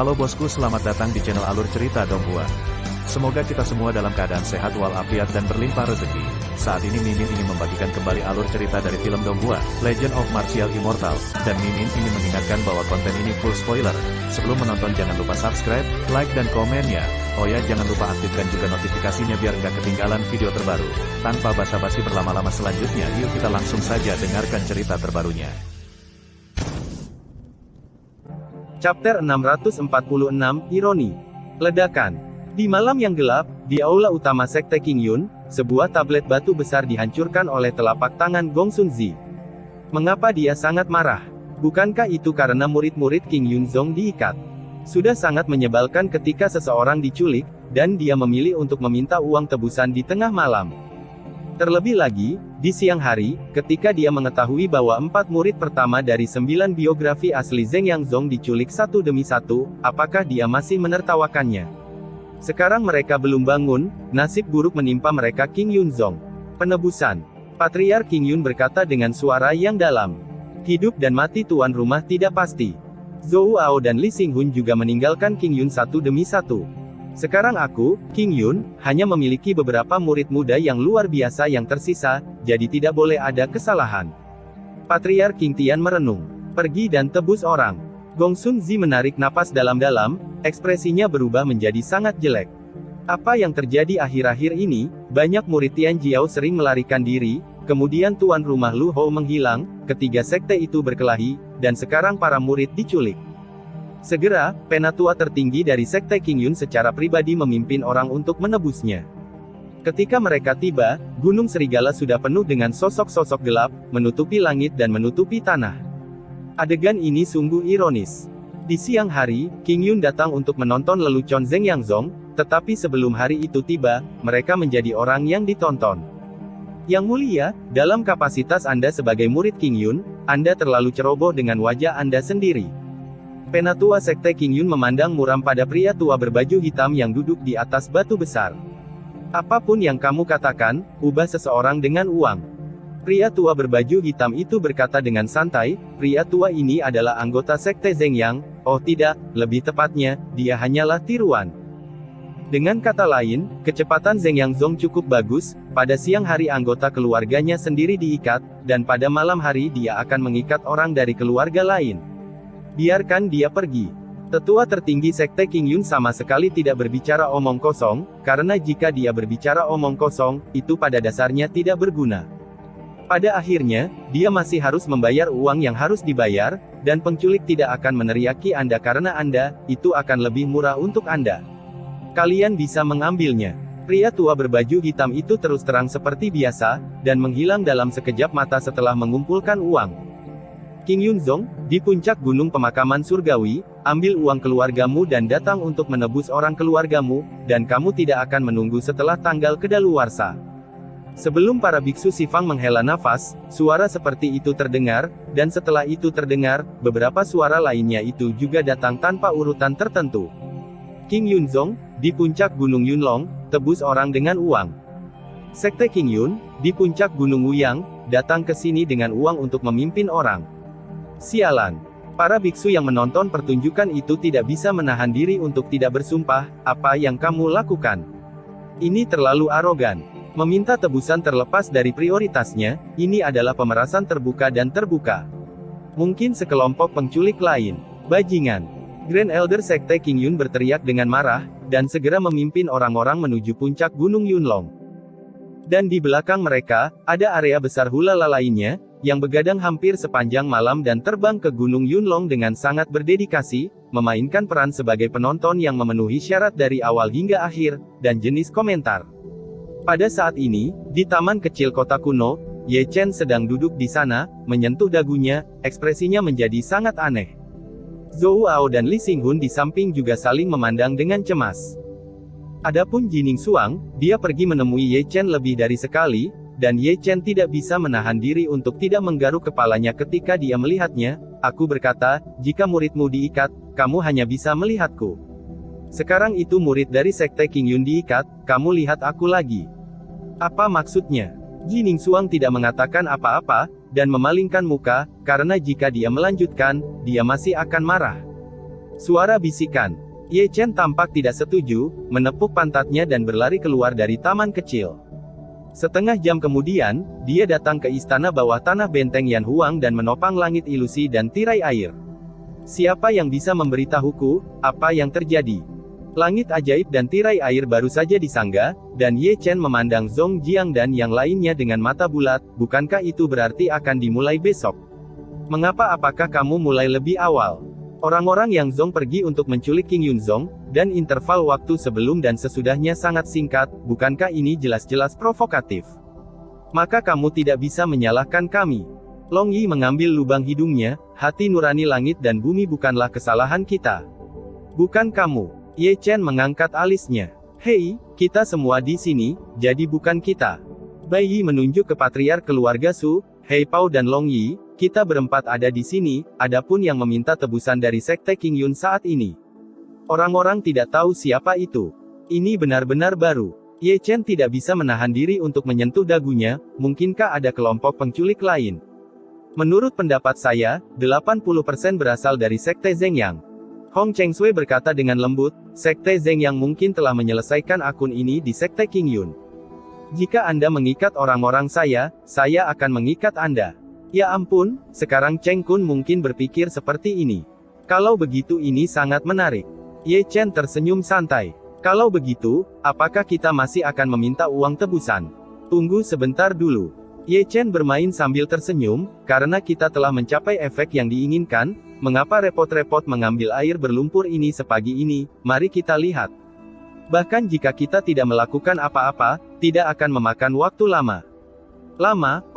Halo bosku, selamat datang di channel Alur Cerita Donghua. Semoga kita semua dalam keadaan sehat walafiat dan berlimpah rezeki. Saat ini Mimin ingin membagikan kembali alur cerita dari film Donghua, Legend of Martial Immortal, dan Mimin ingin mengingatkan bahwa konten ini full spoiler. Sebelum menonton jangan lupa subscribe, like dan komen ya. Oh ya, jangan lupa aktifkan juga notifikasinya biar nggak ketinggalan video terbaru. Tanpa basa-basi berlama-lama selanjutnya, yuk kita langsung saja dengarkan cerita terbarunya. Chapter 646, Ironi. Ledakan. Di malam yang gelap, di aula utama Sekte Qingyun, sebuah tablet batu besar dihancurkan oleh telapak tangan Gong Sun Zi. Mengapa dia sangat marah? Bukankah itu karena murid-murid King Yunzong diikat? Sudah sangat menyebalkan ketika seseorang diculik, dan dia memilih untuk meminta uang tebusan di tengah malam. Terlebih lagi, di siang hari, ketika dia mengetahui bahwa 4 murid pertama dari 9 biografi asli Zheng Yangzong diculik satu demi satu, apakah dia masih menertawakannya? Sekarang mereka belum bangun, nasib buruk menimpa mereka King Yunzong. Penebusan. Patriark King Yun berkata dengan suara yang dalam. Hidup dan mati tuan rumah tidak pasti. Zhou Ao dan Li Xinghun juga meninggalkan King Yun satu demi satu. Sekarang aku, King Yun, hanya memiliki beberapa murid muda yang luar biasa yang tersisa, jadi tidak boleh ada kesalahan. Patriark King Tian merenung. Pergi dan tebus orang. Gong Sun Zi menarik napas dalam-dalam, ekspresinya berubah menjadi sangat jelek. Apa yang terjadi akhir-akhir ini, banyak murid Tian Jiao sering melarikan diri, kemudian tuan rumah Lu Hou menghilang, ketiga sekte itu berkelahi, dan sekarang para murid diculik. Segera, penatua tertinggi dari Sekte Qingyun secara pribadi memimpin orang untuk menebusnya. Ketika mereka tiba, Gunung Serigala sudah penuh dengan sosok-sosok gelap, menutupi langit dan menutupi tanah. Adegan ini sungguh ironis. Di siang hari, King Yun datang untuk menonton lelucon Zheng Yangzong, tetapi sebelum hari itu tiba, mereka menjadi orang yang ditonton. Yang mulia, dalam kapasitas Anda sebagai murid King Yun, Anda terlalu ceroboh dengan wajah Anda sendiri. Penatua Sekte King Yun memandang muram pada pria tua berbaju hitam yang duduk di atas batu besar. Apapun yang kamu katakan, ubah seseorang dengan uang. Pria tua berbaju hitam itu berkata dengan santai, pria tua ini adalah anggota Sekte Zheng Yang, oh tidak, lebih tepatnya, dia hanyalah tiruan. Dengan kata lain, kecepatan Zheng Yangzong cukup bagus, pada siang hari anggota keluarganya sendiri diikat, dan pada malam hari dia akan mengikat orang dari keluarga lain. Biarkan dia pergi. Tetua tertinggi Sekte King Yun sama sekali tidak berbicara omong kosong, karena jika dia berbicara omong kosong, itu pada dasarnya tidak berguna. Pada akhirnya, dia masih harus membayar uang yang harus dibayar, dan penculik tidak akan meneriaki Anda karena Anda, itu akan lebih murah untuk Anda. Kalian bisa mengambilnya. Pria tua berbaju hitam itu terus terang seperti biasa, dan menghilang dalam sekejap mata setelah mengumpulkan uang. King Yunzong, di puncak gunung pemakaman surgawi, ambil uang keluargamu dan datang untuk menebus orang keluargamu, dan kamu tidak akan menunggu setelah tanggal kedaluarsa. Sebelum para biksu Sifang menghela nafas, suara seperti itu terdengar, dan setelah itu terdengar, beberapa suara lainnya itu juga datang tanpa urutan tertentu. King Yunzong, di puncak gunung Yunlong, tebus orang dengan uang. Sekte King Yun, di puncak gunung Wuyang, datang ke sini dengan uang untuk memimpin orang. Sialan. Para biksu yang menonton pertunjukan itu tidak bisa menahan diri untuk tidak bersumpah, apa yang kamu lakukan? Ini terlalu arogan. Meminta tebusan terlepas dari prioritasnya, ini adalah pemerasan terbuka dan terbuka. Mungkin sekelompok penculik lain. Bajingan. Grand Elder Sekte King Yun berteriak dengan marah, dan segera memimpin orang-orang menuju puncak gunung Yunlong. Dan di belakang mereka, ada area besar hulala lainnya, yang begadang hampir sepanjang malam dan terbang ke Gunung Yunlong dengan sangat berdedikasi, memainkan peran sebagai penonton yang memenuhi syarat dari awal hingga akhir, dan jenis komentar. Pada saat ini, di taman kecil kota kuno, Ye Chen sedang duduk di sana, menyentuh dagunya, ekspresinya menjadi sangat aneh. Zhou Ao dan Li Xinghun di samping juga saling memandang dengan cemas. Adapun Jining Suang, dia pergi menemui Ye Chen lebih dari sekali, dan Ye Chen tidak bisa menahan diri untuk tidak menggaruk kepalanya ketika dia melihatnya. Aku berkata, jika muridmu diikat, kamu hanya bisa melihatku. Sekarang itu murid dari Sekte King Yun diikat, kamu lihat aku lagi. Apa maksudnya? Jining Suang tidak mengatakan apa-apa, dan memalingkan muka, karena jika dia melanjutkan, dia masih akan marah. Suara bisikan. Ye Chen tampak tidak setuju, menepuk pantatnya dan berlari keluar dari taman kecil. Setengah jam kemudian, dia datang ke istana bawah tanah benteng Yan Huang dan menopang langit ilusi dan tirai air. Siapa yang bisa memberitahuku, apa yang terjadi? Langit ajaib dan tirai air baru saja disangga, dan Ye Chen memandang Zhong Jiang dan yang lainnya dengan mata bulat, bukankah itu berarti akan dimulai besok? Mengapa apakah kamu mulai lebih awal? Orang-orang yang Zhong pergi untuk menculik King Yunzong, dan interval waktu sebelum dan sesudahnya sangat singkat, bukankah ini jelas-jelas provokatif? Maka kamu tidak bisa menyalahkan kami. Long Yi mengambil lubang hidungnya, hati nurani langit dan bumi bukanlah kesalahan kita. Bukan kamu. Ye Chen mengangkat alisnya. Hei, kita semua di sini, jadi bukan kita. Bai Yi menunjuk ke patriark keluarga Su, Hei Pao dan Long Yi, kita berempat ada di sini, adapun yang meminta tebusan dari Sekte King Yun saat ini. Orang-orang tidak tahu siapa itu. Ini benar-benar baru. Ye Chen tidak bisa menahan diri untuk menyentuh dagunya, mungkinkah ada kelompok penculik lain? Menurut pendapat saya, 80% berasal dari Sekte Zhengyang. Hong Chengsui berkata dengan lembut, Sekte Zhengyang mungkin telah menyelesaikan akun ini di Sekte King Yun. Jika Anda mengikat orang-orang saya akan mengikat Anda. Ya ampun, sekarang Cheng Kun mungkin berpikir seperti ini. Kalau begitu ini sangat menarik. Ye Chen tersenyum santai. Kalau begitu, apakah kita masih akan meminta uang tebusan? Tunggu sebentar dulu. Ye Chen bermain sambil tersenyum, karena kita telah mencapai efek yang diinginkan, mengapa repot-repot mengambil air berlumpur ini sepagi ini, mari kita lihat. Bahkan jika kita tidak melakukan apa-apa, tidak akan memakan waktu lama.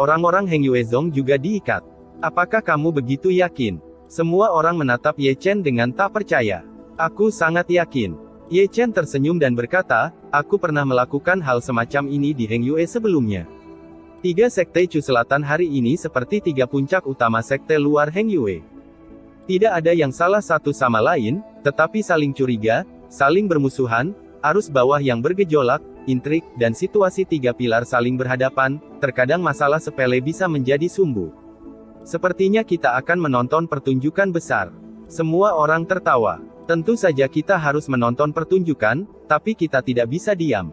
Orang-orang Heng Yuezong juga diikat. Apakah kamu begitu yakin? Semua orang menatap Ye Chen dengan tak percaya. Aku sangat yakin. Ye Chen tersenyum dan berkata, aku pernah melakukan hal semacam ini di Heng Yue sebelumnya. 3 sekte Chu Selatan hari ini seperti 3 puncak utama sekte luar Heng Yue. Tidak ada yang salah satu sama lain, tetapi saling curiga, saling bermusuhan, arus bawah yang bergejolak, intrik, dan situasi 3 pilar saling berhadapan, terkadang masalah sepele bisa menjadi sumbu. Sepertinya kita akan menonton pertunjukan besar. Semua orang tertawa. Tentu saja kita harus menonton pertunjukan, tapi kita tidak bisa diam.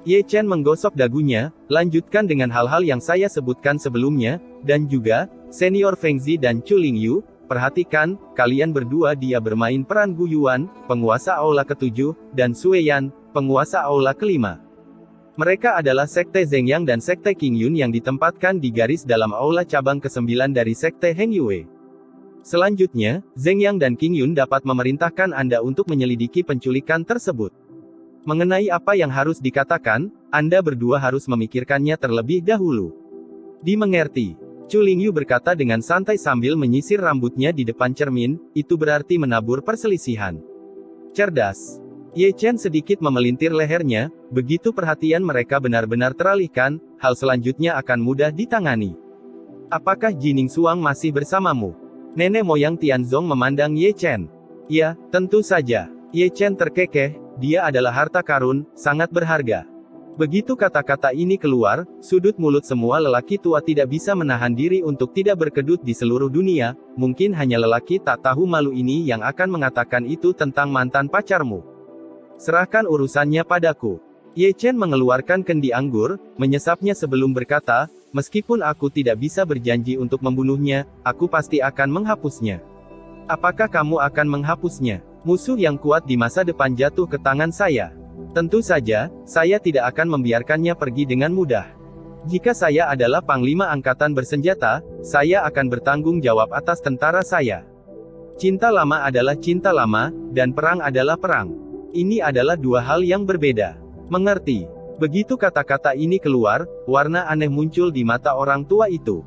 Ye Chen menggosok dagunya, lanjutkan dengan hal-hal yang saya sebutkan sebelumnya, dan juga, Senior Feng Zi dan Chu Lingyu, perhatikan, kalian berdua dia bermain peran Gu Yuan, penguasa aula ke-7, dan Sui Yan, penguasa aula ke-5. Mereka adalah Sekte Zhengyang dan Sekte King Yun yang ditempatkan di garis dalam aula cabang ke-9 dari Sekte Heng Yue. Selanjutnya, Zhengyang dan King Yun dapat memerintahkan Anda untuk menyelidiki penculikan tersebut. Mengenai apa yang harus dikatakan, Anda berdua harus memikirkannya terlebih dahulu. Dimengerti. Chu Lingyu berkata dengan santai sambil menyisir rambutnya di depan cermin, itu berarti menabur perselisihan. Cerdas. Ye Chen sedikit memelintir lehernya, begitu perhatian mereka benar-benar teralihkan, hal selanjutnya akan mudah ditangani. Apakah Jining Suang masih bersamamu? Nenek moyang Tianzong memandang Ye Chen. Ya, tentu saja. Ye Chen terkekeh, dia adalah harta karun, sangat berharga. Begitu kata-kata ini keluar, sudut mulut semua lelaki tua tidak bisa menahan diri untuk tidak berkedut di seluruh dunia, mungkin hanya lelaki tak tahu malu ini yang akan mengatakan itu tentang mantan pacarmu. Serahkan urusannya padaku. Ye Chen mengeluarkan kendi anggur, menyesapnya sebelum berkata, meskipun aku tidak bisa berjanji untuk membunuhnya, aku pasti akan menghapusnya. Apakah kamu akan menghapusnya? Musuh yang kuat di masa depan jatuh ke tangan saya. Tentu saja, saya tidak akan membiarkannya pergi dengan mudah. Jika saya adalah Panglima Angkatan Bersenjata, saya akan bertanggung jawab atas tentara saya. Cinta lama adalah cinta lama, dan perang adalah perang. Ini adalah dua hal yang berbeda. Mengerti? Begitu kata-kata ini keluar, warna aneh muncul di mata orang tua itu.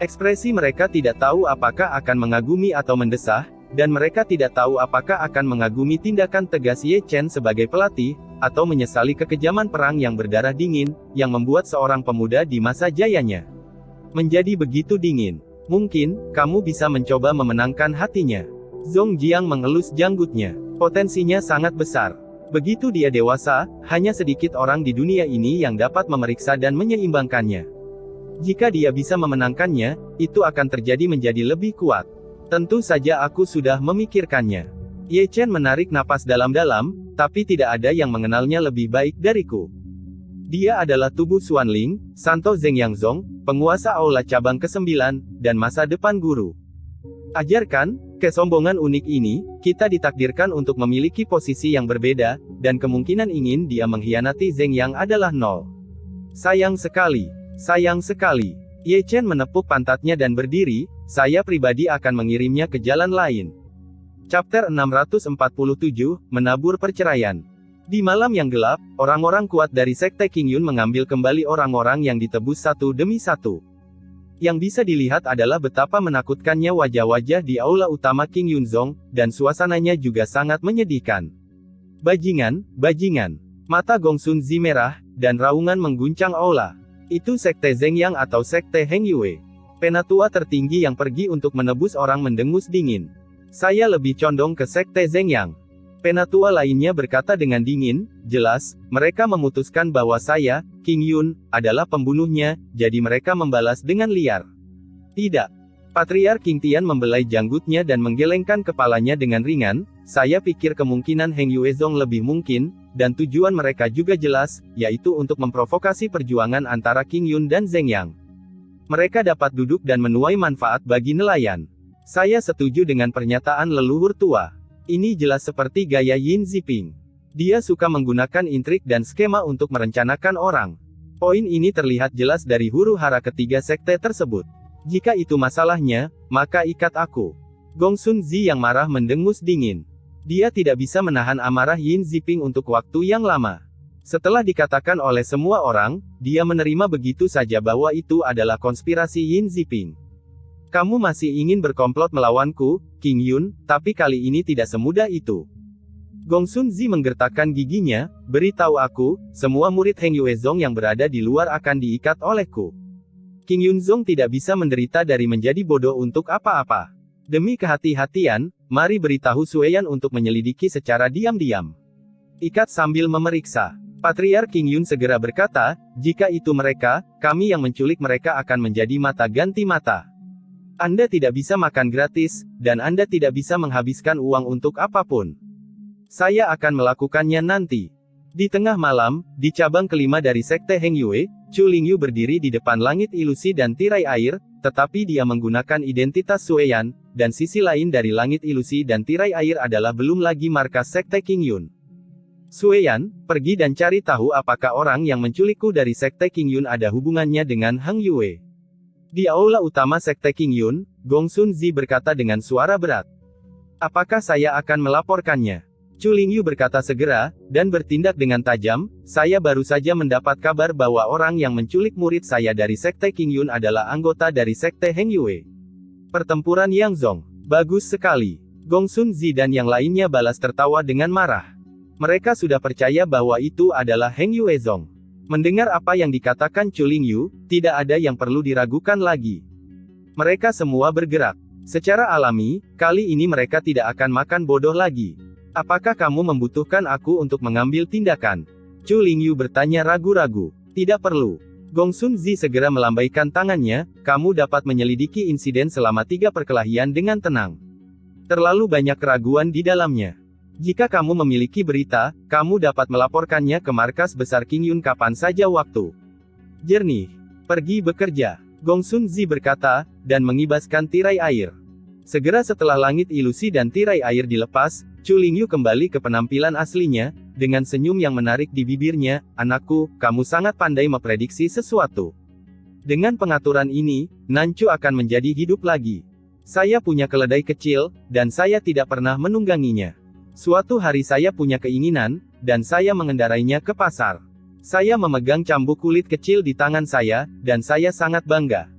Ekspresi mereka tidak tahu apakah akan mengagumi atau mendesah, dan mereka tidak tahu apakah akan mengagumi tindakan tegas Ye Chen sebagai pelatih, atau menyesali kekejaman perang yang berdarah dingin, yang membuat seorang pemuda di masa jayanya menjadi begitu dingin. Mungkin, kamu bisa mencoba memenangkan hatinya. Zhong Jiang mengelus janggutnya. Potensinya sangat besar. Begitu dia dewasa, hanya sedikit orang di dunia ini yang dapat memeriksa dan menyeimbangkannya. Jika dia bisa memenangkannya, itu akan terjadi menjadi lebih kuat. Tentu saja aku sudah memikirkannya. Ye Chen menarik napas dalam-dalam, tapi tidak ada yang mengenalnya lebih baik dariku. Dia adalah tubuh Xuanling, Santo Zeng Yangzong, penguasa aula cabang ke-9, dan masa depan guru. Ajarkan, kesombongan unik ini, kita ditakdirkan untuk memiliki posisi yang berbeda, dan kemungkinan ingin dia mengkhianati Zeng Yang adalah nol. Sayang sekali. Sayang sekali. Ye Chen menepuk pantatnya dan berdiri, saya pribadi akan mengirimnya ke jalan lain. Chapter 647, Menabur Perceraian. Di malam yang gelap, orang-orang kuat dari Sekte Qingyun mengambil kembali orang-orang yang ditebus satu demi satu. Yang bisa dilihat adalah betapa menakutkannya wajah-wajah di aula utama Qingyunzong, dan suasananya juga sangat menyedihkan. Bajingan, bajingan. Mata Gongsun Zi merah, dan raungan mengguncang aula. Itu Sekte Zeng Yang atau Sekte Heng Yue. Penatua tertinggi yang pergi untuk menebus orang mendengus dingin. Saya lebih condong ke Sekte Zeng Yang. Penatua lainnya berkata dengan dingin, jelas, mereka memutuskan bahwa saya, Qingyun, adalah pembunuhnya, jadi mereka membalas dengan liar. Tidak. Patriark Qing Tian membelai janggutnya dan menggelengkan kepalanya dengan ringan, saya pikir kemungkinan Heng Yuezong lebih mungkin, dan tujuan mereka juga jelas, yaitu untuk memprovokasi perjuangan antara Qingyun dan Zeng Yang. Mereka dapat duduk dan menuai manfaat bagi nelayan. Saya setuju dengan pernyataan leluhur tua. Ini jelas seperti gaya Yin Ziping. Dia suka menggunakan intrik dan skema untuk merencanakan orang. Poin ini terlihat jelas dari huru-hara ketiga sekte tersebut. Jika itu masalahnya, maka ikat aku. Gongsun Zi yang marah mendengus dingin. Dia tidak bisa menahan amarah Yin Ziping untuk waktu yang lama. Setelah dikatakan oleh semua orang, dia menerima begitu saja bahwa itu adalah konspirasi Yin Ziping. Kamu masih ingin berkomplot melawanku, Qingyun, tapi kali ini tidak semudah itu. Gongsun Zi menggertakkan giginya, beritahu aku, semua murid Heng Yuezong yang berada di luar akan diikat olehku. Qingyunzong tidak bisa menderita dari menjadi bodoh untuk apa-apa. Demi kehati-hatian, mari beritahu Sueyan untuk menyelidiki secara diam-diam. Ikat sambil memeriksa. Patriark Qingyun segera berkata, jika itu mereka, kami yang menculik mereka akan menjadi mata ganti mata. Anda tidak bisa makan gratis, dan Anda tidak bisa menghabiskan uang untuk apapun. Saya akan melakukannya nanti. Di tengah malam, di cabang kelima dari Sekte Heng Yue, Chu Lingyu berdiri di depan langit ilusi dan tirai air, tetapi dia menggunakan identitas Sueyan, dan sisi lain dari langit ilusi dan tirai air adalah belum lagi markas Sekte Qingyun. Sueyan, pergi dan cari tahu apakah orang yang menculikku dari Sekte Qingyun ada hubungannya dengan Heng Yue. Di aula utama Sekte Qingyun, Gongsun Zi berkata dengan suara berat. Apakah saya akan melaporkannya? Chu Lingyu berkata segera, dan bertindak dengan tajam, saya baru saja mendapat kabar bahwa orang yang menculik murid saya dari Sekte Qingyun adalah anggota dari Sekte Heng Yue. Pertempuran Yangzong. Bagus sekali. Gongsun Zi dan yang lainnya balas tertawa dengan marah. Mereka sudah percaya bahwa itu adalah Heng Yuezong. Mendengar apa yang dikatakan Chu Lingyu, tidak ada yang perlu diragukan lagi. Mereka semua bergerak. Secara alami, kali ini mereka tidak akan makan bodoh lagi. Apakah kamu membutuhkan aku untuk mengambil tindakan? Chu Lingyu bertanya ragu-ragu. Tidak perlu. Gongsun Zi segera melambaikan tangannya, kamu dapat menyelidiki insiden selama 3 perkelahian dengan tenang. Terlalu banyak keraguan di dalamnya. Jika kamu memiliki berita, kamu dapat melaporkannya ke markas besar Qingyun kapan saja waktu. Jernih. Pergi bekerja. Gongsun Zi berkata, dan mengibaskan tirai air. Segera setelah langit ilusi dan tirai air dilepas, Chu Lingyu kembali ke penampilan aslinya, dengan senyum yang menarik di bibirnya, anakku, kamu sangat pandai memprediksi sesuatu. Dengan pengaturan ini, Nanchu akan menjadi hidup lagi. Saya punya keledai kecil, dan saya tidak pernah menungganginya. Suatu hari saya punya keinginan, dan saya mengendarainya ke pasar. Saya memegang cambuk kulit kecil di tangan saya, dan saya sangat bangga.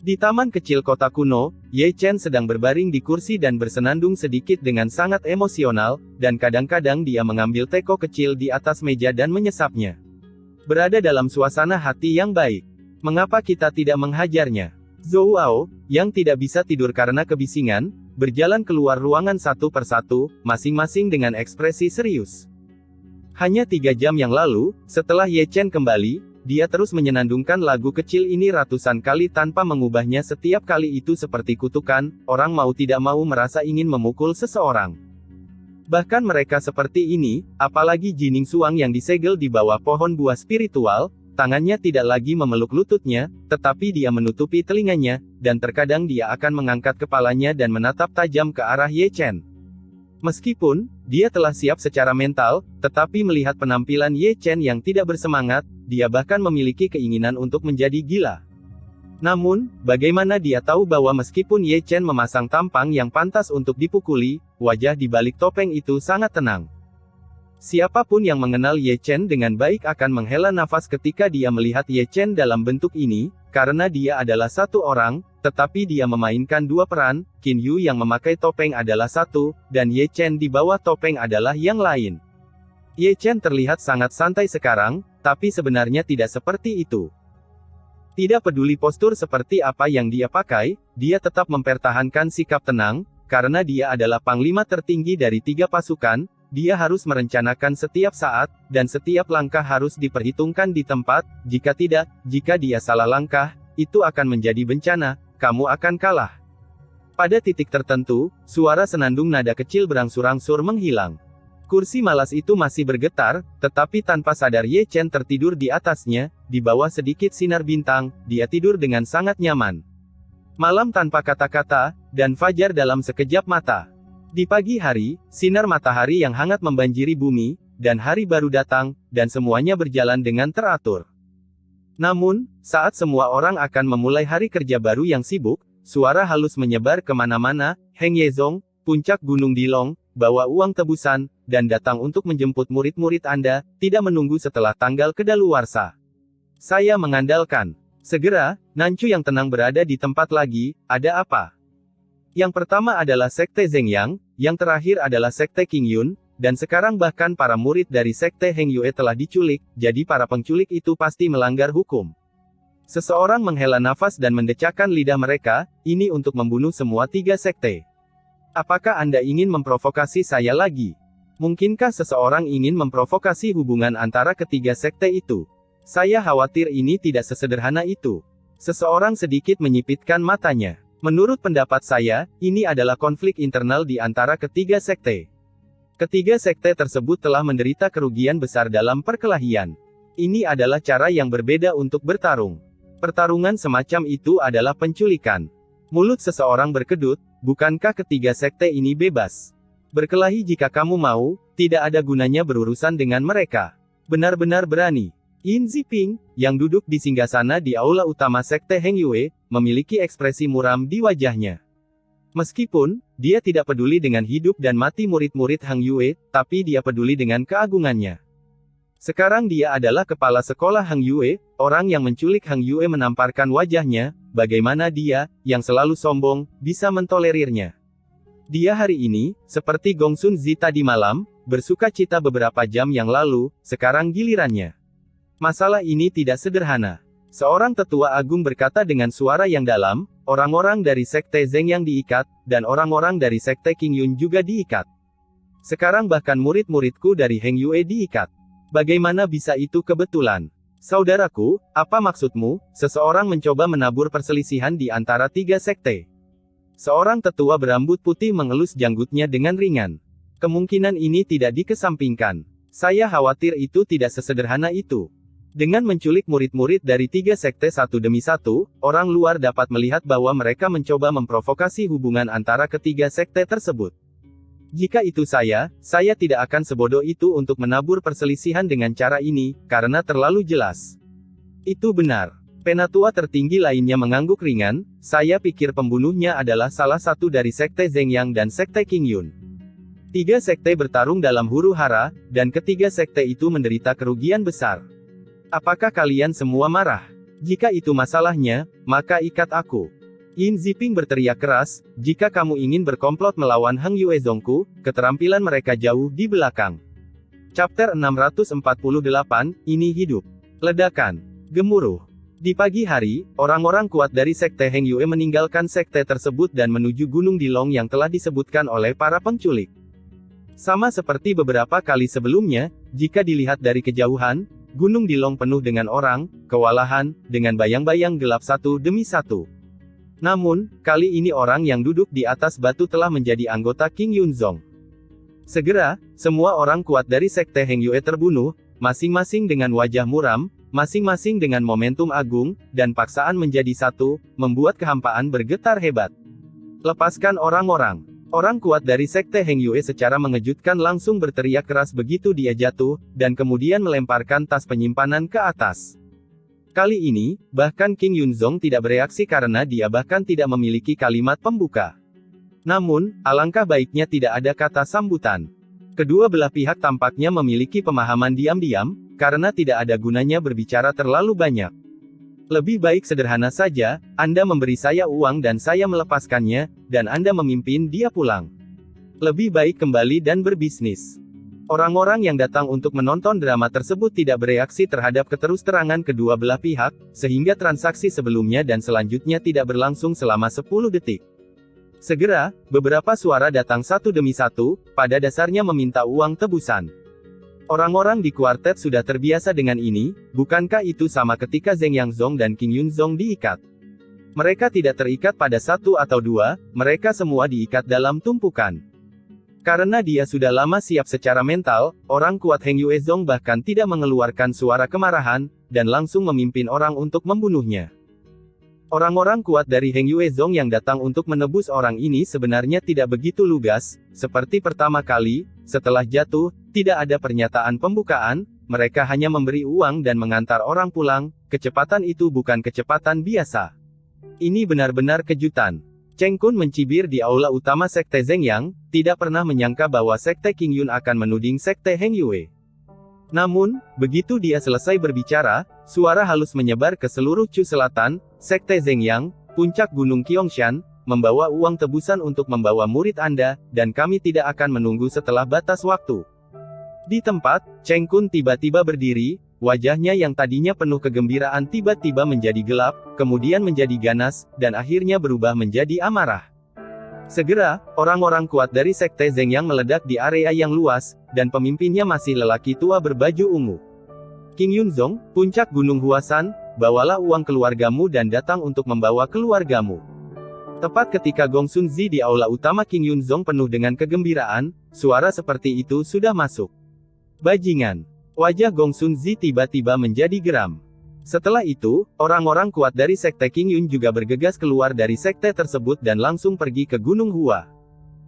Di taman kecil kota kuno, Ye Chen sedang berbaring di kursi dan bersenandung sedikit dengan sangat emosional, dan kadang-kadang dia mengambil teko kecil di atas meja dan menyesapnya. Berada dalam suasana hati yang baik. Mengapa kita tidak menghajarnya? Zhou Ao, yang tidak bisa tidur karena kebisingan, berjalan keluar ruangan satu persatu, masing-masing dengan ekspresi serius. Hanya 3 jam yang lalu, setelah Ye Chen kembali, dia terus menyenandungkan lagu kecil ini ratusan kali tanpa mengubahnya setiap kali itu seperti kutukan, orang mau tidak mau merasa ingin memukul seseorang. Bahkan mereka seperti ini, apalagi Jining Suang yang disegel di bawah pohon buah spiritual, tangannya tidak lagi memeluk lututnya, tetapi dia menutupi telinganya, dan terkadang dia akan mengangkat kepalanya dan menatap tajam ke arah Ye Chen. Meskipun dia telah siap secara mental, tetapi melihat penampilan Ye Chen yang tidak bersemangat, dia bahkan memiliki keinginan untuk menjadi gila. Namun, bagaimana dia tahu bahwa meskipun Ye Chen memasang tampang yang pantas untuk dipukuli, wajah di balik topeng itu sangat tenang. Siapapun yang mengenal Ye Chen dengan baik akan menghela nafas ketika dia melihat Ye Chen dalam bentuk ini, karena dia adalah satu orang, tetapi dia memainkan dua peran, Qin Yu yang memakai topeng adalah satu, dan Ye Chen di bawah topeng adalah yang lain. Ye Chen terlihat sangat santai sekarang, tapi sebenarnya tidak seperti itu. Tidak peduli postur seperti apa yang dia pakai, dia tetap mempertahankan sikap tenang, karena dia adalah panglima tertinggi dari 3 pasukan, dia harus merencanakan setiap saat, dan setiap langkah harus diperhitungkan di tempat, jika tidak, jika dia salah langkah, itu akan menjadi bencana, kamu akan kalah. Pada titik tertentu, suara senandung nada kecil berangsur-angsur menghilang. Kursi malas itu masih bergetar, tetapi tanpa sadar Ye Chen tertidur di atasnya, di bawah sedikit sinar bintang, dia tidur dengan sangat nyaman. Malam tanpa kata-kata, dan fajar dalam sekejap mata. Di pagi hari, sinar matahari yang hangat membanjiri bumi, dan hari baru datang, dan semuanya berjalan dengan teratur. Namun, saat semua orang akan memulai hari kerja baru yang sibuk, suara halus menyebar kemana-mana, Heng Yezong, puncak Gunung Dilong, bawa uang tebusan, dan datang untuk menjemput murid-murid Anda, tidak menunggu setelah tanggal kedaluarsa. Saya mengandalkan. Segera, Nancu yang tenang berada di tempat lagi, ada apa? Yang pertama adalah Sekte Zhengyang, yang terakhir adalah Sekte Qingyun, dan sekarang bahkan para murid dari Sekte Heng Yue telah diculik, jadi para penculik itu pasti melanggar hukum. Seseorang menghela nafas dan mendecakkan lidah mereka, ini untuk membunuh semua 3 sekte. Apakah Anda ingin memprovokasi saya lagi? Mungkinkah seseorang ingin memprovokasi hubungan antara ketiga sekte itu? Saya khawatir ini tidak sesederhana itu. Seseorang sedikit menyipitkan matanya. Menurut pendapat saya, ini adalah konflik internal di antara ketiga sekte. Ketiga sekte tersebut telah menderita kerugian besar dalam perkelahian. Ini adalah cara yang berbeda untuk bertarung. Pertarungan semacam itu adalah penculikan. Mulut seseorang berkedut, bukankah ketiga sekte ini bebas? Berkelahi jika kamu mau, tidak ada gunanya berurusan dengan mereka. Benar-benar berani. Yin Ziping, yang duduk di singgasana di aula utama Sekte Heng Yue, memiliki ekspresi muram di wajahnya. Meskipun, dia tidak peduli dengan hidup dan mati murid-murid Heng Yue, tapi dia peduli dengan keagungannya. Sekarang dia adalah kepala sekolah Heng Yue, orang yang menculik Heng Yue menamparkan wajahnya, bagaimana dia, yang selalu sombong, bisa mentolerirnya. Dia hari ini, seperti Gongsun Zi tadi malam, bersuka cita beberapa jam yang lalu, sekarang gilirannya. Masalah ini tidak sederhana. Seorang tetua agung berkata dengan suara yang dalam, orang-orang dari Sekte Zhengyang diikat, dan orang-orang dari Sekte Qingyun juga diikat. Sekarang bahkan murid-muridku dari Heng Yue diikat. Bagaimana bisa itu kebetulan? Saudaraku, apa maksudmu? Seseorang mencoba menabur perselisihan di antara 3 sekte. Seorang tetua berambut putih mengelus janggutnya dengan ringan. Kemungkinan ini tidak dikesampingkan. Saya khawatir itu tidak sesederhana itu. Dengan menculik murid-murid dari 3 sekte satu demi satu, orang luar dapat melihat bahwa mereka mencoba memprovokasi hubungan antara ketiga sekte tersebut. Jika itu saya tidak akan sebodoh itu untuk menabur perselisihan dengan cara ini, karena terlalu jelas. Itu benar. Penatua tertinggi lainnya mengangguk ringan, saya pikir pembunuhnya adalah salah satu dari Sekte Zhengyang dan Sekte Qingyun. 3 sekte bertarung dalam huru-hara, dan ketiga sekte itu menderita kerugian besar. Apakah kalian semua marah? Jika itu masalahnya, maka ikat aku. Yin Ziping berteriak keras, jika kamu ingin berkomplot melawan Heng Yue Zongku, keterampilan mereka jauh di belakang. Chapter 648, ini hidup. Ledakan. Gemuruh. Di pagi hari, orang-orang kuat dari Sekte Heng Yue meninggalkan sekte tersebut dan menuju Gunung Dilong yang telah disebutkan oleh para penculik. Sama seperti beberapa kali sebelumnya, jika dilihat dari kejauhan, Gunung Dilong penuh dengan orang, kewalahan, dengan bayang-bayang gelap satu demi satu. Namun, kali ini orang yang duduk di atas batu telah menjadi anggota King Yunzong. Segera, semua orang kuat dari Sekte Heng Yue terbunuh, masing-masing dengan wajah muram, masing-masing dengan momentum agung, dan paksaan menjadi satu, membuat kehampaan bergetar hebat. Lepaskan orang-orang. Orang kuat dari Sekte Heng Yue secara mengejutkan langsung berteriak keras begitu dia jatuh, dan kemudian melemparkan tas penyimpanan ke atas. Kali ini, bahkan King Yunzong tidak bereaksi karena dia bahkan tidak memiliki kalimat pembuka. Namun, alangkah baiknya tidak ada kata sambutan. Kedua belah pihak tampaknya memiliki pemahaman diam-diam, karena tidak ada gunanya berbicara terlalu banyak. Lebih baik sederhana saja, Anda memberi saya uang dan saya melepaskannya, dan Anda memimpin dia pulang. Lebih baik kembali dan berbisnis. Orang-orang yang datang untuk menonton drama tersebut tidak bereaksi terhadap keterus-terangan kedua belah pihak, sehingga transaksi sebelumnya dan selanjutnya tidak berlangsung selama 10 detik. Segera, beberapa suara datang satu demi satu, pada dasarnya meminta uang tebusan. Orang-orang di kuartet sudah terbiasa dengan ini, bukankah itu sama ketika Zheng Yangzong dan King Yunzong diikat? Mereka tidak terikat pada satu atau dua, mereka semua diikat dalam tumpukan. Karena dia sudah lama siap secara mental, orang kuat Heng Yuezong bahkan tidak mengeluarkan suara kemarahan, dan langsung memimpin orang untuk membunuhnya. Orang-orang kuat dari Heng Yuezong yang datang untuk menebus orang ini sebenarnya tidak begitu lugas, seperti pertama kali, setelah jatuh, tidak ada pernyataan pembukaan, mereka hanya memberi uang dan mengantar orang pulang, kecepatan itu bukan kecepatan biasa. Ini benar-benar kejutan. Cheng Kun mencibir di aula utama Sekte Zheng Yang, tidak pernah menyangka bahwa Sekte King Yun akan menuding Sekte Heng Yue. Namun, begitu dia selesai berbicara, suara halus menyebar ke seluruh Chu Selatan, Sekte Zheng Yang, puncak Gunung Qiangshan, membawa uang tebusan untuk membawa murid Anda, dan kami tidak akan menunggu setelah batas waktu. Di tempat, Cheng Kun tiba-tiba berdiri, wajahnya yang tadinya penuh kegembiraan tiba-tiba menjadi gelap, kemudian menjadi ganas, dan akhirnya berubah menjadi amarah. Segera, orang-orang kuat dari Sekte Zheng Yang meledak di area yang luas, dan pemimpinnya masih lelaki tua berbaju ungu. King Yunzong, puncak Gunung Huasan, bawalah uang keluargamu dan datang untuk membawa keluargamu. Tepat ketika Gong Sun Zi di aula utama King Yunzong penuh dengan kegembiraan, suara seperti itu sudah masuk. Bajingan. Wajah Gong Sun Zi tiba-tiba menjadi geram. Setelah itu, orang-orang kuat dari Sekte King Yun juga bergegas keluar dari sekte tersebut dan langsung pergi ke Gunung Hua.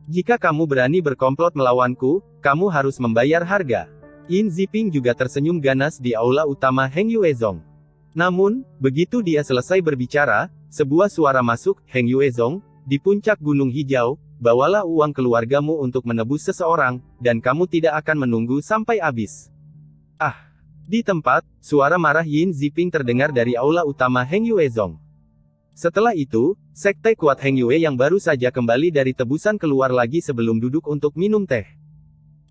Jika kamu berani berkomplot melawanku, kamu harus membayar harga. Yin Ziping juga tersenyum ganas di aula utama Heng Yuezong. Namun, begitu dia selesai berbicara, sebuah suara masuk, Heng Yuezong, di puncak Gunung Hijau, bawalah uang keluargamu untuk menebus seseorang, dan kamu tidak akan menunggu sampai habis. Ah! Di tempat, suara marah Yin Ziping terdengar dari aula utama Heng Yuezong. Setelah itu, sekte kuat Heng Yue yang baru saja kembali dari tebusan keluar lagi sebelum duduk untuk minum teh.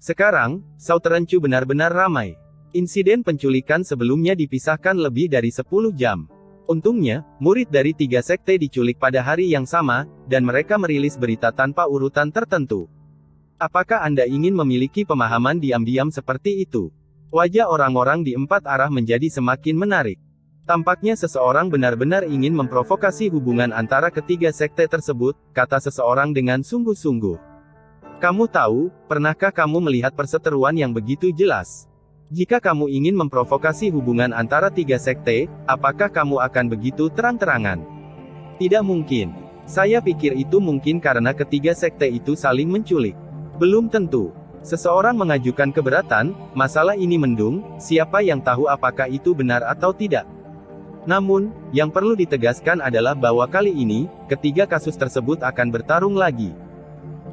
Sekarang, Southern Chu benar-benar ramai. Insiden penculikan sebelumnya dipisahkan lebih dari 10 jam. Untungnya, murid dari 3 sekte diculik pada hari yang sama, dan mereka merilis berita tanpa urutan tertentu. Apakah Anda ingin memiliki pemahaman diam-diam seperti itu? Wajah orang-orang di 4 arah menjadi semakin menarik. Tampaknya seseorang benar-benar ingin memprovokasi hubungan antara ketiga sekte tersebut, kata seseorang dengan sungguh-sungguh. Kamu tahu, pernahkah kamu melihat perseteruan yang begitu jelas? Jika kamu ingin memprovokasi hubungan antara 3 sekte, apakah kamu akan begitu terang-terangan? Tidak mungkin. Saya pikir itu mungkin karena ketiga sekte itu saling menculik. Belum tentu. Seseorang mengajukan keberatan, masalah ini mendung, siapa yang tahu apakah itu benar atau tidak. Namun, yang perlu ditegaskan adalah bahwa kali ini, ketiga kasus tersebut akan bertarung lagi.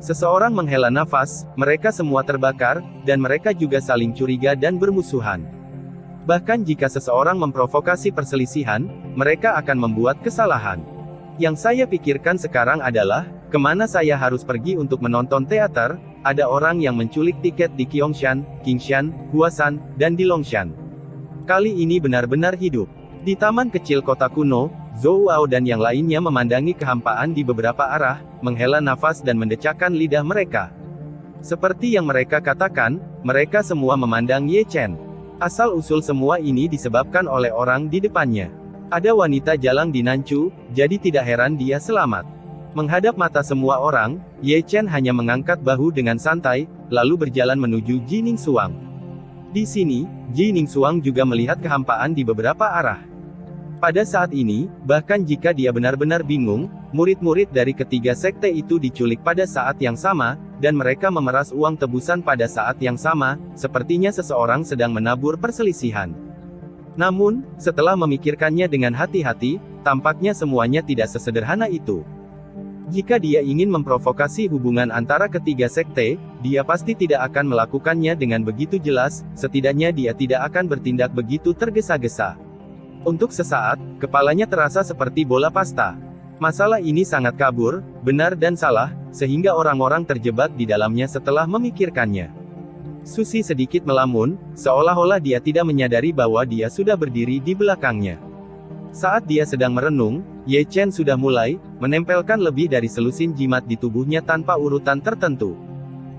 Seseorang menghela nafas, mereka semua terbakar, dan mereka juga saling curiga dan bermusuhan. Bahkan jika seseorang memprovokasi perselisihan, mereka akan membuat kesalahan. Yang saya pikirkan sekarang adalah, kemana saya harus pergi untuk menonton teater? Ada orang yang menculik tiket di Qiangshan, Qingshan, Huasan, dan di Longshan. Kali ini benar-benar hidup. Di taman kecil kota kuno, Zhou Ao dan yang lainnya memandangi kehampaan di beberapa arah, menghela nafas dan mendecakkan lidah mereka. Seperti yang mereka katakan, mereka semua memandang Ye Chen. Asal-usul semua ini disebabkan oleh orang di depannya. Ada wanita jalang di Nanchu, jadi tidak heran dia selamat. Menghadap mata semua orang, Ye Chen hanya mengangkat bahu dengan santai, lalu berjalan menuju Ji Ningsuang. Di sini, Ji Ningsuang juga melihat kehampaan di beberapa arah. Pada saat ini, bahkan jika dia benar-benar bingung, murid-murid dari ketiga sekte itu diculik pada saat yang sama, dan mereka memeras uang tebusan pada saat yang sama, sepertinya seseorang sedang menabur perselisihan. Namun, setelah memikirkannya dengan hati-hati, tampaknya semuanya tidak sesederhana itu. Jika dia ingin memprovokasi hubungan antara ketiga sekte, dia pasti tidak akan melakukannya dengan begitu jelas, setidaknya dia tidak akan bertindak begitu tergesa-gesa. Untuk sesaat, kepalanya terasa seperti bola pasta. Masalah ini sangat kabur, benar dan salah, sehingga orang-orang terjebak di dalamnya setelah memikirkannya. Susi sedikit melamun, seolah-olah dia tidak menyadari bahwa dia sudah berdiri di belakangnya. Saat dia sedang merenung, Ye Chen sudah mulai menempelkan lebih dari selusin jimat di tubuhnya tanpa urutan tertentu.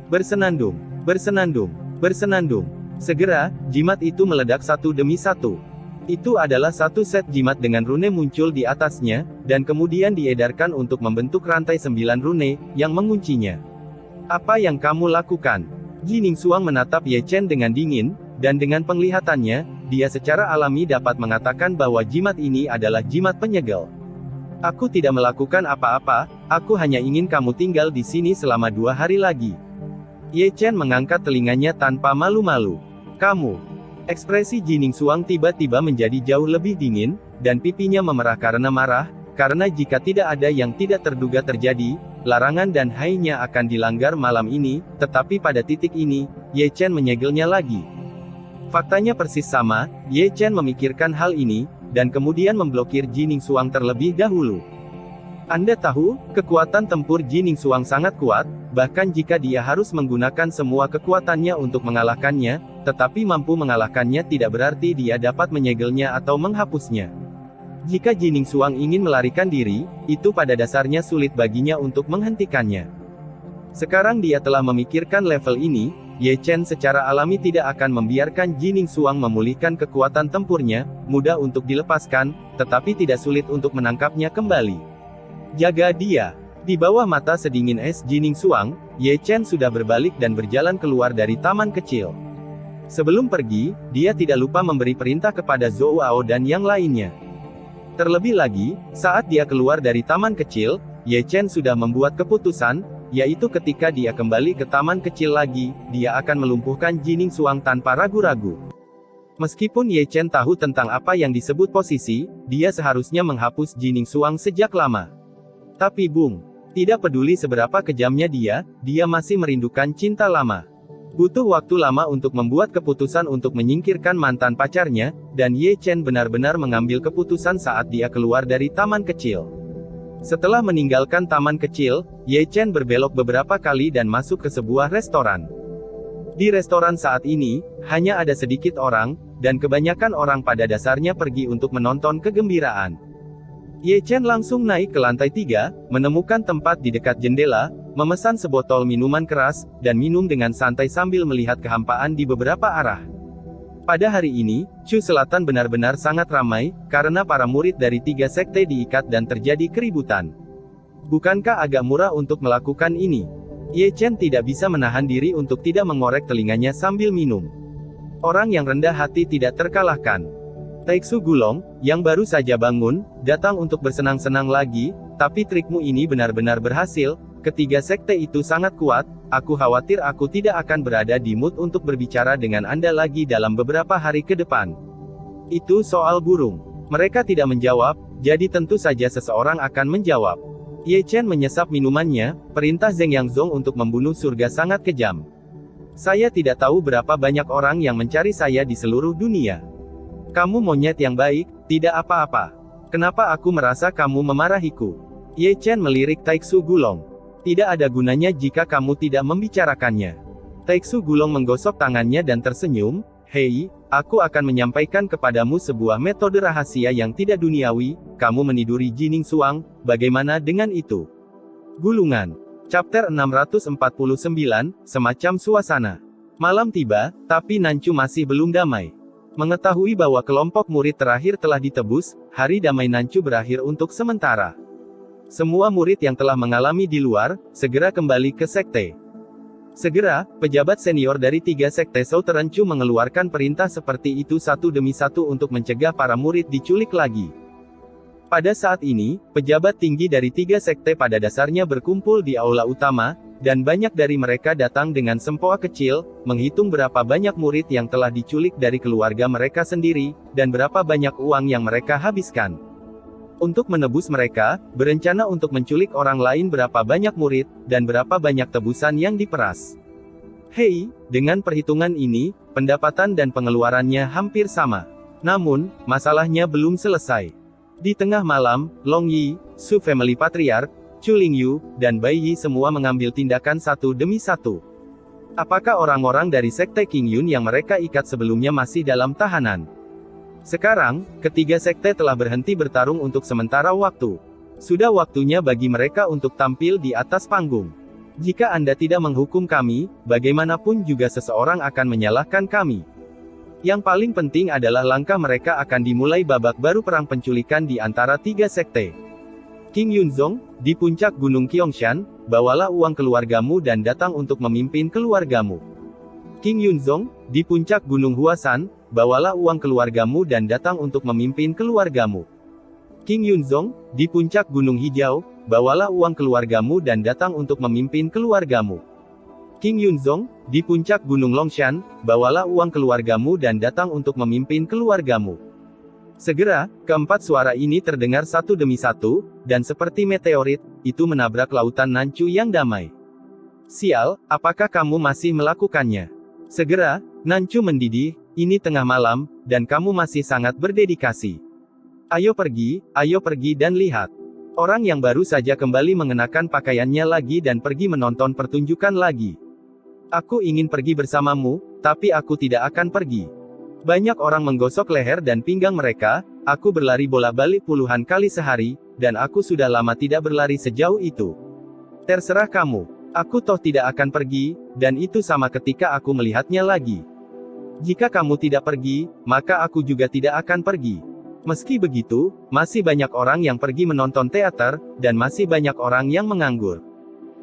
Bersenandung, bersenandung, bersenandung. Segera, jimat itu meledak satu demi satu. Itu adalah satu set jimat dengan rune muncul di atasnya, dan kemudian diedarkan untuk membentuk rantai 9 rune, yang menguncinya. Apa yang kamu lakukan? Ji Ningsuang menatap Ye Chen dengan dingin, dan dengan penglihatannya, dia secara alami dapat mengatakan bahwa jimat ini adalah jimat penyegel. Aku tidak melakukan apa-apa, aku hanya ingin kamu tinggal di sini selama 2 hari lagi. Ye Chen mengangkat telinganya tanpa malu-malu. Kamu. Ekspresi Ji Ningsuang tiba-tiba menjadi jauh lebih dingin, dan pipinya memerah karena marah, karena jika tidak ada yang tidak terduga terjadi, larangan dan hainya akan dilanggar malam ini, tetapi pada titik ini, Ye Chen menyegelnya lagi. Faktanya persis sama, Ye Chen memikirkan hal ini, dan kemudian memblokir Ji Ningsuang terlebih dahulu. Anda tahu, kekuatan tempur Ji Ningsuang sangat kuat, bahkan jika dia harus menggunakan semua kekuatannya untuk mengalahkannya, tetapi mampu mengalahkannya tidak berarti dia dapat menyegelnya atau menghapusnya. Jika Ji Ningsuang ingin melarikan diri, itu pada dasarnya sulit baginya untuk menghentikannya. Sekarang dia telah memikirkan level ini, Ye Chen secara alami tidak akan membiarkan Ji Ningsuang memulihkan kekuatan tempurnya, mudah untuk dilepaskan, tetapi tidak sulit untuk menangkapnya kembali. Jaga dia. Di bawah mata sedingin es Ji Ningsuang, Ye Chen sudah berbalik dan berjalan keluar dari taman kecil. Sebelum pergi, dia tidak lupa memberi perintah kepada Zhou Ao dan yang lainnya. Terlebih lagi, saat dia keluar dari taman kecil, Ye Chen sudah membuat keputusan, yaitu ketika dia kembali ke taman kecil lagi, dia akan melumpuhkan Ji Ningsuang tanpa ragu-ragu. Meskipun Ye Chen tahu tentang apa yang disebut posisi, dia seharusnya menghapus Ji Ningsuang sejak lama. Tapi Bung, tidak peduli seberapa kejamnya dia masih merindukan cinta lama. Butuh waktu lama untuk membuat keputusan untuk menyingkirkan mantan pacarnya, dan Ye Chen benar-benar mengambil keputusan saat dia keluar dari taman kecil. Setelah meninggalkan taman kecil, Ye Chen berbelok beberapa kali dan masuk ke sebuah restoran. Di restoran saat ini, hanya ada sedikit orang, dan kebanyakan orang pada dasarnya pergi untuk menonton kegembiraan. Ye Chen langsung naik ke lantai 3, menemukan tempat di dekat jendela, memesan sebotol minuman keras, dan minum dengan santai sambil melihat kehampaan di beberapa arah. Pada hari ini, Chu Selatan benar-benar sangat ramai, karena para murid dari 3 sekte diikat dan terjadi keributan. Bukankah agak murah untuk melakukan ini? Ye Chen tidak bisa menahan diri untuk tidak mengorek telinganya sambil minum. Orang yang rendah hati tidak terkalahkan. Taixu Gulong, yang baru saja bangun, datang untuk bersenang-senang lagi, tapi trikmu ini benar-benar berhasil, ketiga sekte itu sangat kuat, aku khawatir aku tidak akan berada di mood untuk berbicara dengan Anda lagi dalam beberapa hari ke depan. Itu soal burung. Mereka tidak menjawab, jadi tentu saja seseorang akan menjawab. Ye Chen menyesap minumannya, perintah Zheng Yangzong untuk membunuh surga sangat kejam. Saya tidak tahu berapa banyak orang yang mencari saya di seluruh dunia. Kamu monyet yang baik, tidak apa-apa. Kenapa aku merasa kamu memarahiku? Ye Chen melirik Taixu Gulong. Tidak ada gunanya jika kamu tidak membicarakannya. Taixu Gulong menggosok tangannya dan tersenyum, hei, aku akan menyampaikan kepadamu sebuah metode rahasia yang tidak duniawi, kamu meniduri Ji Ningsuang, bagaimana dengan itu? Gulungan. Chapter 649, semacam suasana. Malam tiba, tapi Nanchu masih belum damai. Mengetahui bahwa kelompok murid terakhir telah ditebus, hari damai Nancu berakhir untuk sementara. Semua murid yang telah mengalami di luar, segera kembali ke sekte. Segera, pejabat senior dari 3 sekte Southern Chu mengeluarkan perintah seperti itu satu demi satu untuk mencegah para murid diculik lagi. Pada saat ini, pejabat tinggi dari 3 sekte pada dasarnya berkumpul di aula utama, dan banyak dari mereka datang dengan sempoa kecil, menghitung berapa banyak murid yang telah diculik dari keluarga mereka sendiri, dan berapa banyak uang yang mereka habiskan. Untuk menebus mereka, berencana untuk menculik orang lain berapa banyak murid, dan berapa banyak tebusan yang diperas. Hei, dengan perhitungan ini, pendapatan dan pengeluarannya hampir sama. Namun, masalahnya belum selesai. Di tengah malam, Long Yi, Su Family Patriarch, Chu Lingyu, dan Bai Yi semua mengambil tindakan satu demi satu. Apakah orang-orang dari sekte King Yun yang mereka ikat sebelumnya masih dalam tahanan? Sekarang, ketiga sekte telah berhenti bertarung untuk sementara waktu. Sudah waktunya bagi mereka untuk tampil di atas panggung. Jika Anda tidak menghukum kami, bagaimanapun juga seseorang akan menyalahkan kami. Yang paling penting adalah langkah mereka akan dimulai babak baru perang penculikan di antara 3 sekte. King Yunzong, di puncak Gunung Qiangshan, bawalah uang keluargamu dan datang untuk memimpin keluargamu. King Yunzong, di puncak Gunung Huasan, bawalah uang keluargamu dan datang untuk memimpin keluargamu. King Yunzong, di puncak Gunung Hijau, bawalah uang keluargamu dan datang untuk memimpin keluargamu. King Yunzong, di puncak Gunung Longshan, bawalah uang keluargamu dan datang untuk memimpin keluargamu. Segera, keempat suara ini terdengar satu demi satu, dan seperti meteorit, itu menabrak lautan Nancu yang damai. Sial, apakah kamu masih melakukannya? Segera, Nancu mendidih, ini tengah malam, dan kamu masih sangat berdedikasi. Ayo pergi dan lihat. Orang yang baru saja kembali mengenakan pakaiannya lagi dan pergi menonton pertunjukan lagi. Aku ingin pergi bersamamu, tapi aku tidak akan pergi. Banyak orang menggosok leher dan pinggang mereka, aku berlari bolak-balik puluhan kali sehari, dan aku sudah lama tidak berlari sejauh itu. Terserah kamu, aku toh tidak akan pergi, dan itu sama ketika aku melihatnya lagi. Jika kamu tidak pergi, maka aku juga tidak akan pergi. Meski begitu, masih banyak orang yang pergi menonton teater, dan masih banyak orang yang menganggur.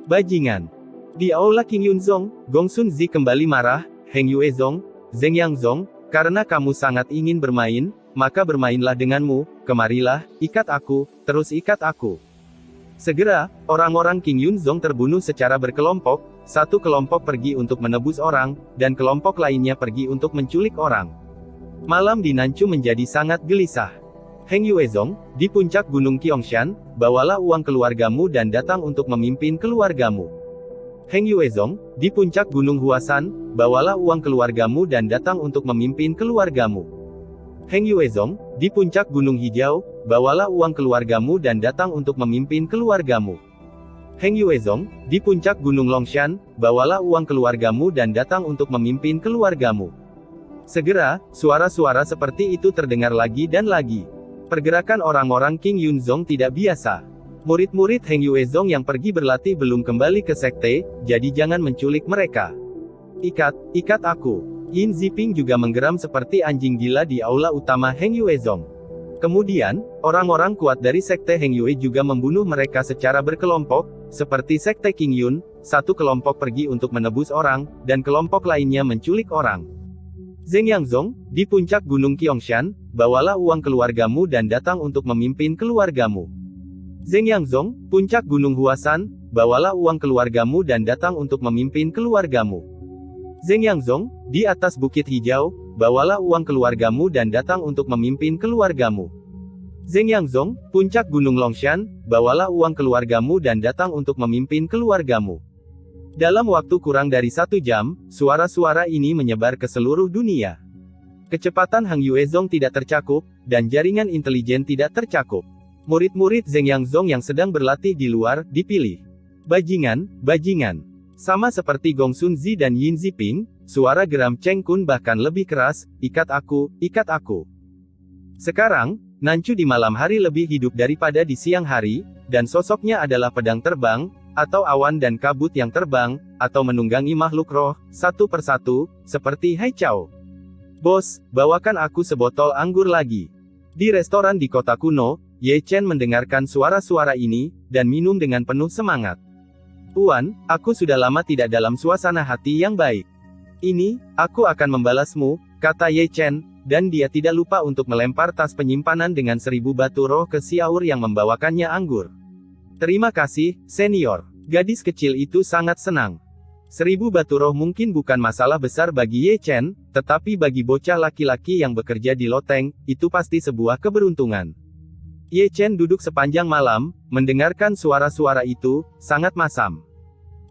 Bajingan. Di aula King Yunzong, Gong Sun Zi kembali marah, Heng Yuezong, Zeng Yangzong, karena kamu sangat ingin bermain, maka bermainlah denganmu, kemarilah, ikat aku, terus ikat aku. Segera, orang-orang King Yunzong terbunuh secara berkelompok, satu kelompok pergi untuk menebus orang, dan kelompok lainnya pergi untuk menculik orang. Malam di Nancu menjadi sangat gelisah. Heng Yuezong, di puncak Gunung Qiangshan, bawalah uang keluargamu dan datang untuk memimpin keluargamu. Heng Yuezong, di puncak Gunung Huasan, bawalah uang keluargamu dan datang untuk memimpin keluargamu. Heng Yuezong, di puncak Gunung Hijau, bawalah uang keluargamu dan datang untuk memimpin keluargamu. Heng Yuezong, di puncak Gunung Longshan, bawalah uang keluargamu dan datang untuk memimpin keluargamu. Segera, suara-suara seperti itu terdengar lagi dan lagi. Pergerakan orang-orang King Yunzong tidak biasa. Murid-murid Heng Yuezong yang pergi berlatih belum kembali ke sekte, jadi jangan menculik mereka. Ikat aku. Yin Ziping juga menggeram seperti anjing gila di aula utama Heng Yuezong. Kemudian, orang-orang kuat dari sekte Heng Yue juga membunuh mereka secara berkelompok, seperti sekte King Yun, satu kelompok pergi untuk menebus orang, dan kelompok lainnya menculik orang. Zeng Yangzong, di puncak Gunung Qiangshan, bawalah uang keluargamu dan datang untuk memimpin keluargamu. Zeng Yangzong, puncak Gunung Huasan, bawalah uang keluargamu dan datang untuk memimpin keluargamu. Zeng Yangzong, di atas Bukit Hijau, bawalah uang keluargamu dan datang untuk memimpin keluargamu. Zeng Yangzong, puncak Gunung Longshan, bawalah uang keluargamu dan datang untuk memimpin keluargamu. Dalam waktu kurang dari 1 jam, suara-suara ini menyebar ke seluruh dunia. Kecepatan Heng Yuezong tidak tercakup, dan jaringan intelijen tidak tercakup. Murid-murid Zeng Yangzong yang sedang berlatih di luar, dipilih. Bajingan. Sama seperti Gong Sun Zi dan Yin Ziping, suara geram Cheng Kun bahkan lebih keras, ikat aku. Sekarang, Nancu di malam hari lebih hidup daripada di siang hari, dan sosoknya adalah pedang terbang, atau awan dan kabut yang terbang, atau menunggangi makhluk roh, satu persatu, seperti Hai Chao. Bos, bawakan aku sebotol anggur lagi. Di restoran di kota kuno, Ye Chen mendengarkan suara-suara ini, dan minum dengan penuh semangat. Tuan, aku sudah lama tidak dalam suasana hati yang baik. Ini, aku akan membalasmu, kata Ye Chen, dan dia tidak lupa untuk melempar tas penyimpanan dengan 1000 batu roh ke Xiaur yang membawakannya anggur. Terima kasih, senior. Gadis kecil itu sangat senang. 1000 batu roh mungkin bukan masalah besar bagi Ye Chen, tetapi bagi bocah laki-laki yang bekerja di loteng, itu pasti sebuah keberuntungan. Ye Chen duduk sepanjang malam, mendengarkan suara-suara itu, sangat masam.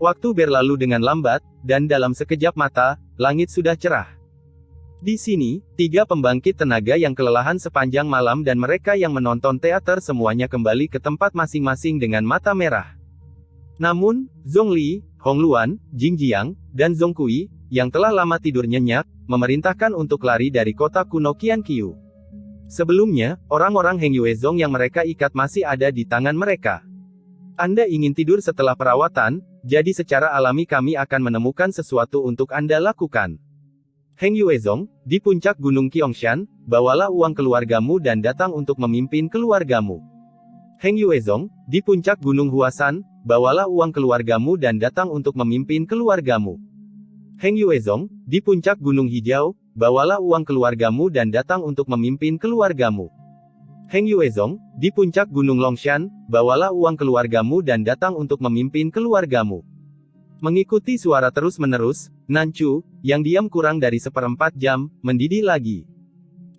Waktu berlalu dengan lambat, dan dalam sekejap mata, langit sudah cerah. Di sini, 3 pembangkit tenaga yang kelelahan sepanjang malam dan mereka yang menonton teater semuanya kembali ke tempat masing-masing dengan mata merah. Namun, Zhongli, Hongluan, Jingjiang, dan Zhongkui, yang telah lama tidur nyenyak, memerintahkan untuk lari dari kota kuno Qianqiu. Sebelumnya, orang-orang Heng Yuezong yang mereka ikat masih ada di tangan mereka. Anda ingin tidur setelah perawatan, jadi secara alami kami akan menemukan sesuatu untuk Anda lakukan. Heng Yuezong, di puncak Gunung Qiangshan, bawalah uang keluargamu dan datang untuk memimpin keluargamu. Heng Yuezong, di puncak Gunung Huasan, bawalah uang keluargamu dan datang untuk memimpin keluargamu. Heng Yuezong, di puncak Gunung Hijau, bawalah uang keluargamu dan datang untuk memimpin keluargamu. Heng Yuezong, di puncak Gunung Longshan, bawalah uang keluargamu dan datang untuk memimpin keluargamu. Mengikuti suara terus-menerus, Nanchu, yang diam kurang dari 1/4 jam, mendidih lagi.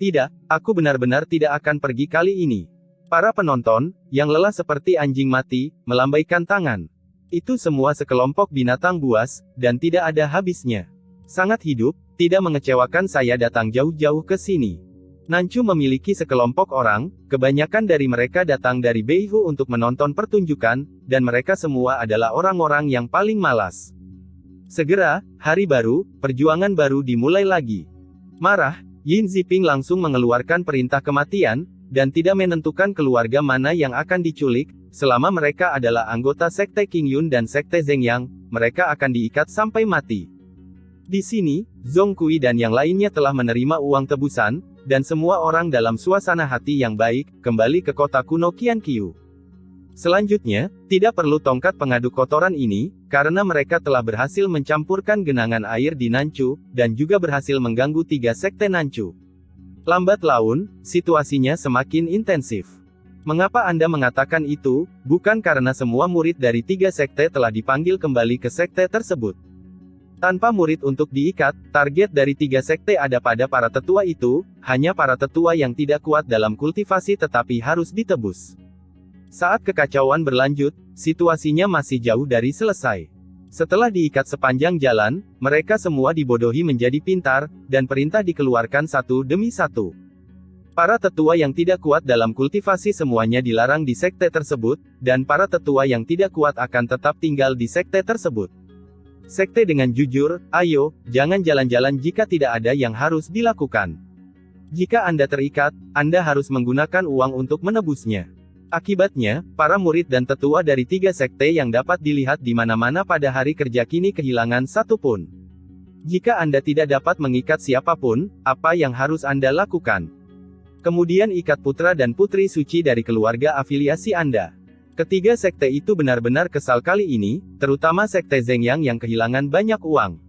Tidak, aku benar-benar tidak akan pergi kali ini. Para penonton, yang lelah seperti anjing mati, melambaikan tangan. Itu semua sekelompok binatang buas, dan tidak ada habisnya. Sangat hidup, tidak mengecewakan saya datang jauh-jauh ke sini. Nanchu memiliki sekelompok orang, kebanyakan dari mereka datang dari Beihu untuk menonton pertunjukan, dan mereka semua adalah orang-orang yang paling malas. Segera, hari baru, perjuangan baru dimulai lagi. Marah, Yin Ziping langsung mengeluarkan perintah kematian, dan tidak menentukan keluarga mana yang akan diculik, selama mereka adalah anggota Sekte Qingyun dan Sekte Zhengyang, mereka akan diikat sampai mati. Di sini, Zhongkui dan yang lainnya telah menerima uang tebusan, dan semua orang dalam suasana hati yang baik, kembali ke kota kuno Qianqiu. Selanjutnya, tidak perlu tongkat pengaduk kotoran ini, karena mereka telah berhasil mencampurkan genangan air di Nanchu, dan juga berhasil mengganggu 3 sekte Nanchu. Lambat laun, situasinya semakin intensif. Mengapa Anda mengatakan itu? Bukan karena semua murid dari 3 sekte telah dipanggil kembali ke sekte tersebut. Tanpa murid untuk diikat, target dari 3 sekte ada pada para tetua itu, hanya para tetua yang tidak kuat dalam kultivasi tetapi harus ditebus. Saat kekacauan berlanjut, situasinya masih jauh dari selesai. Setelah diikat sepanjang jalan, mereka semua dibodohi menjadi pintar, dan perintah dikeluarkan satu demi satu. Para tetua yang tidak kuat dalam kultivasi semuanya dilarang di sekte tersebut, dan para tetua yang tidak kuat akan tetap tinggal di sekte tersebut. Sekte dengan jujur, ayo, jangan jalan-jalan jika tidak ada yang harus dilakukan. Jika Anda terikat, Anda harus menggunakan uang untuk menebusnya. Akibatnya, para murid dan tetua dari 3 sekte yang dapat dilihat di mana-mana pada hari kerja kini kehilangan satu pun. Jika Anda tidak dapat mengikat siapapun, apa yang harus Anda lakukan? Kemudian ikat putra dan putri suci dari keluarga afiliasi Anda. Ketiga sekte itu benar-benar kesal kali ini, terutama sekte Zhengyang yang kehilangan banyak uang.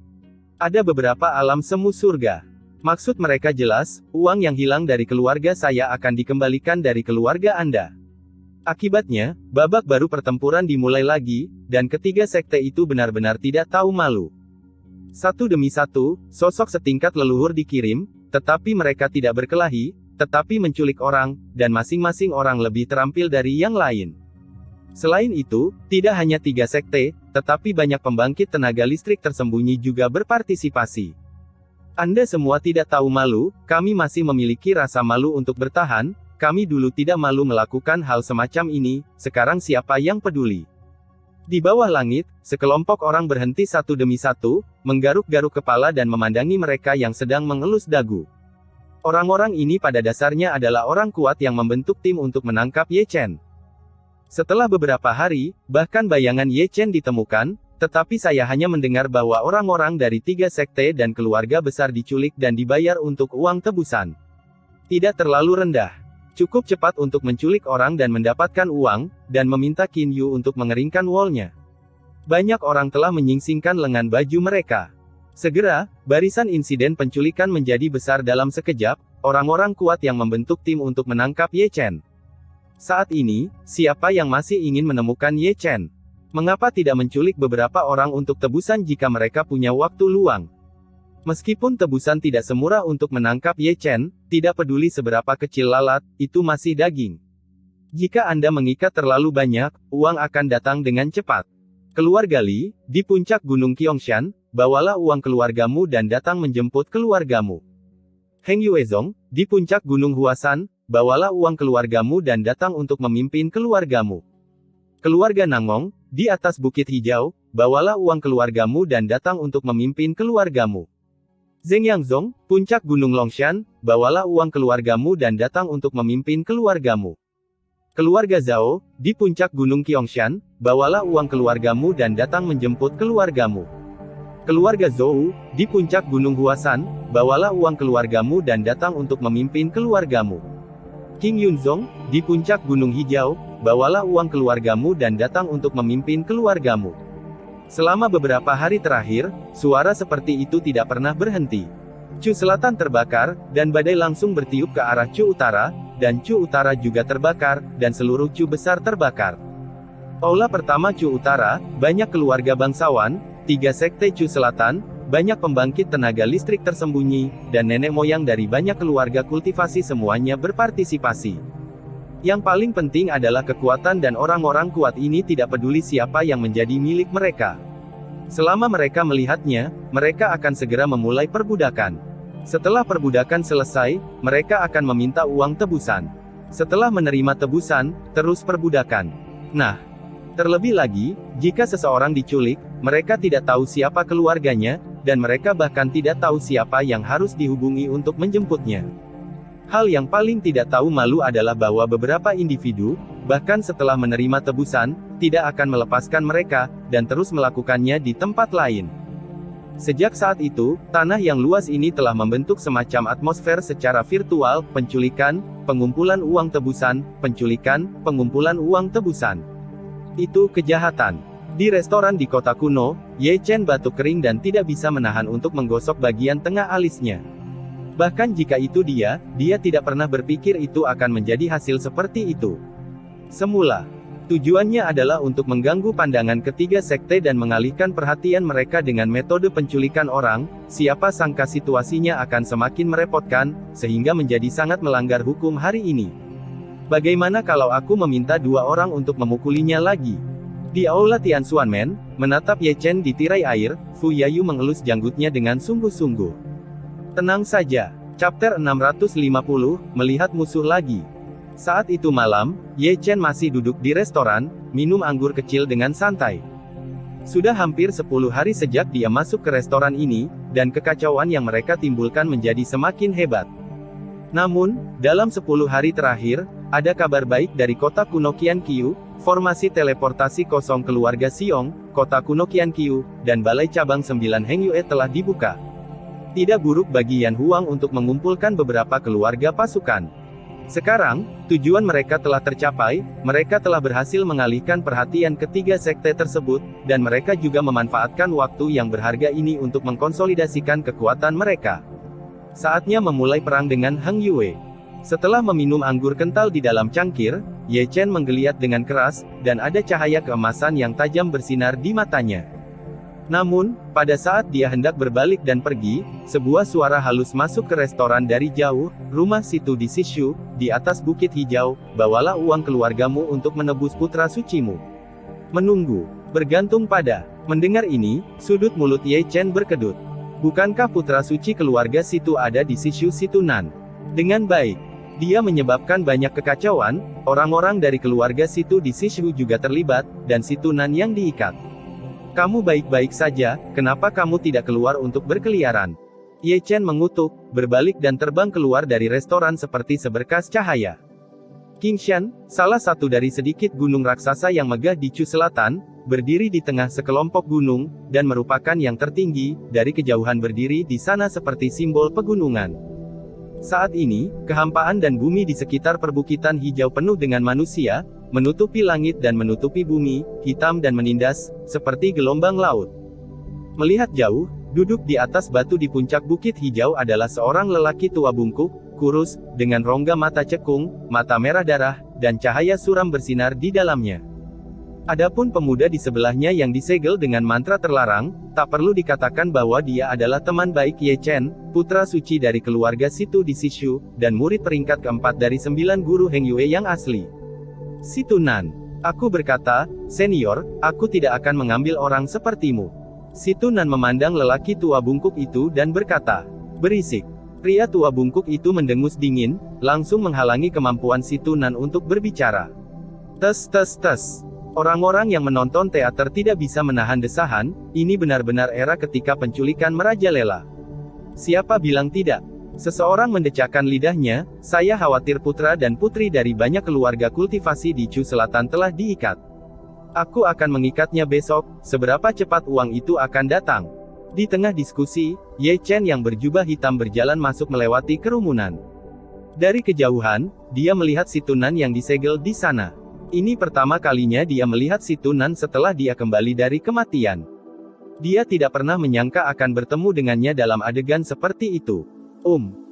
Ada beberapa alam semu surga. Maksud mereka jelas, uang yang hilang dari keluarga saya akan dikembalikan dari keluarga Anda. Akibatnya, babak baru pertempuran dimulai lagi, dan ketiga sekte itu benar-benar tidak tahu malu. Satu demi satu, sosok setingkat leluhur dikirim, tetapi mereka tidak berkelahi, tetapi menculik orang, dan masing-masing orang lebih terampil dari yang lain. Selain itu, tidak hanya 3 sekte, tetapi banyak pembangkit tenaga listrik tersembunyi juga berpartisipasi. Anda semua tidak tahu malu, kami masih memiliki rasa malu untuk bertahan. Kami dulu tidak malu melakukan hal semacam ini, sekarang siapa yang peduli? Di bawah langit, sekelompok orang berhenti satu demi satu, menggaruk-garuk kepala dan memandangi mereka yang sedang mengelus dagu. Orang-orang ini pada dasarnya adalah orang kuat yang membentuk tim untuk menangkap Ye Chen. Setelah beberapa hari, bahkan bayangan Ye Chen ditemukan, Tetapi saya hanya mendengar bahwa orang-orang dari 3 sekte dan keluarga besar diculik dan dibayar untuk uang tebusan. Tidak terlalu rendah. Cukup cepat untuk menculik orang dan mendapatkan uang, dan meminta Qin Yu untuk mengeringkan wall-nya. Banyak orang telah menyingsingkan lengan baju mereka. Segera, barisan insiden penculikan menjadi besar dalam sekejap, orang-orang kuat yang membentuk tim untuk menangkap Ye Chen. Saat ini, siapa yang masih ingin menemukan Ye Chen? Mengapa tidak menculik beberapa orang untuk tebusan jika mereka punya waktu luang? Meskipun tebusan tidak semurah untuk menangkap Ye Chen, tidak peduli seberapa kecil lalat, itu masih daging. Jika Anda mengikat terlalu banyak, uang akan datang dengan cepat. Keluarga Li, di puncak Gunung Qiangshan, bawalah uang keluargamu dan datang menjemput keluargamu. Heng Yuezong, di puncak Gunung Huasan, bawalah uang keluargamu dan datang untuk memimpin keluargamu. Keluarga Nangong, di atas Bukit Hijau, bawalah uang keluargamu dan datang untuk memimpin keluargamu. Zheng Yangzong, puncak Gunung Longshan, bawalah uang keluargamu dan datang untuk memimpin keluargamu. Keluarga Zhao, di puncak Gunung Qiangshan, bawalah uang keluargamu dan datang menjemput keluargamu. Keluarga Zhou, di puncak Gunung Huasan, bawalah uang keluargamu dan datang untuk memimpin keluargamu. King Yunzong, di puncak Gunung Hijau, bawalah uang keluargamu dan datang untuk memimpin keluargamu. Selama beberapa hari terakhir, suara seperti itu tidak pernah berhenti. Chu Selatan terbakar, dan badai langsung bertiup ke arah Chu Utara, dan Chu Utara juga terbakar, dan seluruh Chu besar terbakar. Aula pertama Chu Utara, banyak keluarga bangsawan, 3 sekte Chu Selatan, banyak pembangkit tenaga listrik tersembunyi, dan nenek moyang dari banyak keluarga kultivasi semuanya berpartisipasi. Yang paling penting adalah kekuatan dan orang-orang kuat ini tidak peduli siapa yang menjadi milik mereka. Selama mereka melihatnya, mereka akan segera memulai perbudakan. Setelah perbudakan selesai, mereka akan meminta uang tebusan. Setelah menerima tebusan, terus perbudakan. Nah, terlebih lagi, jika seseorang diculik, mereka tidak tahu siapa keluarganya, dan mereka bahkan tidak tahu siapa yang harus dihubungi untuk menjemputnya. Hal yang paling tidak tahu malu adalah bahwa beberapa individu, bahkan setelah menerima tebusan, tidak akan melepaskan mereka, dan terus melakukannya di tempat lain. Sejak saat itu, tanah yang luas ini telah membentuk semacam atmosfer secara virtual, penculikan, pengumpulan uang tebusan, penculikan, pengumpulan uang tebusan. Itu kejahatan. Di restoran di kota kuno, Ye Chen batuk kering dan tidak bisa menahan untuk menggosok bagian tengah alisnya. Bahkan jika itu dia tidak pernah berpikir itu akan menjadi hasil seperti itu. Semula, tujuannya adalah untuk mengganggu pandangan ketiga sekte dan mengalihkan perhatian mereka dengan metode penculikan orang, siapa sangka situasinya akan semakin merepotkan, sehingga menjadi sangat melanggar hukum hari ini. Bagaimana kalau aku meminta 2 orang untuk memukulinya lagi? Di aula Tianxuanmen, menatap Ye Chen di tirai air, Fu Yayu mengelus janggutnya dengan sungguh-sungguh. Tenang saja. Chapter 650, melihat musuh lagi. Saat itu malam, Ye Chen masih duduk di restoran, minum anggur kecil dengan santai. Sudah hampir 10 hari sejak dia masuk ke restoran ini, dan kekacauan yang mereka timbulkan menjadi semakin hebat. Namun, dalam 10 hari terakhir, ada kabar baik dari kota kuno Qianqiu, formasi teleportasi kosong keluarga Xiong, kota kuno Qianqiu, dan balai cabang 9 Hengyue telah dibuka. Tidak buruk bagi Yan Huang untuk mengumpulkan beberapa keluarga pasukan. Sekarang, tujuan mereka telah tercapai, mereka telah berhasil mengalihkan perhatian ketiga sekte tersebut, dan mereka juga memanfaatkan waktu yang berharga ini untuk mengkonsolidasikan kekuatan mereka. Saatnya memulai perang dengan Heng Yue. Setelah meminum anggur kental di dalam cangkir, Ye Chen menggeliat dengan keras, dan ada cahaya keemasan yang tajam bersinar di matanya. Namun, pada saat dia hendak berbalik dan pergi, sebuah suara halus masuk ke restoran dari jauh, rumah situ di Sishu, di atas Bukit Hijau, bawalah uang keluargamu untuk menebus putra sucimu. Menunggu, bergantung pada. Mendengar ini, sudut mulut Ye Chen berkedut. Bukankah putra suci keluarga situ ada di Sishu Situnan? Dengan baik. Dia menyebabkan banyak kekacauan, orang-orang dari keluarga situ di Sishu juga terlibat, dan Situnan yang diikat. Kamu baik-baik saja, kenapa kamu tidak keluar untuk berkeliaran? Ye Chen mengutuk, berbalik dan terbang keluar dari restoran seperti seberkas cahaya. Qingshan, salah satu dari sedikit gunung raksasa yang megah di Chu Selatan, berdiri di tengah sekelompok gunung, dan merupakan yang tertinggi, dari kejauhan berdiri di sana seperti simbol pegunungan. Saat ini, kehampaan dan bumi di sekitar perbukitan hijau penuh dengan manusia, menutupi langit dan menutupi bumi, hitam dan menindas, seperti gelombang laut. Melihat jauh, duduk di atas batu di puncak bukit hijau adalah seorang lelaki tua bungkuk, kurus, dengan rongga mata cekung, mata merah darah, dan cahaya suram bersinar di dalamnya. Adapun pemuda di sebelahnya yang disegel dengan mantra terlarang, tak perlu dikatakan bahwa dia adalah teman baik Ye Chen, putra suci dari keluarga Situ di Sishu, dan murid peringkat keempat dari 9 guru Heng Yue yang asli. Situ Nan. Aku berkata, senior, aku tidak akan mengambil orang sepertimu. Situ Nan memandang lelaki tua bungkuk itu dan berkata, berisik. Pria tua bungkuk itu mendengus dingin, langsung menghalangi kemampuan Situ Nan untuk berbicara. Tes tes tes. Orang-orang yang menonton teater tidak bisa menahan desahan, ini benar-benar era ketika penculikan merajalela. Siapa bilang tidak? Seseorang mendecakkan lidahnya, saya khawatir putra dan putri dari banyak keluarga kultivasi di Chu Selatan telah diikat. Aku akan mengikatnya besok, seberapa cepat uang itu akan datang. Di tengah diskusi, Ye Chen yang berjubah hitam berjalan masuk melewati kerumunan. Dari kejauhan, dia melihat Situ Nan yang disegel di sana. Ini pertama kalinya dia melihat Situ Nan setelah dia kembali dari kematian. Dia tidak pernah menyangka akan bertemu dengannya dalam adegan seperti itu.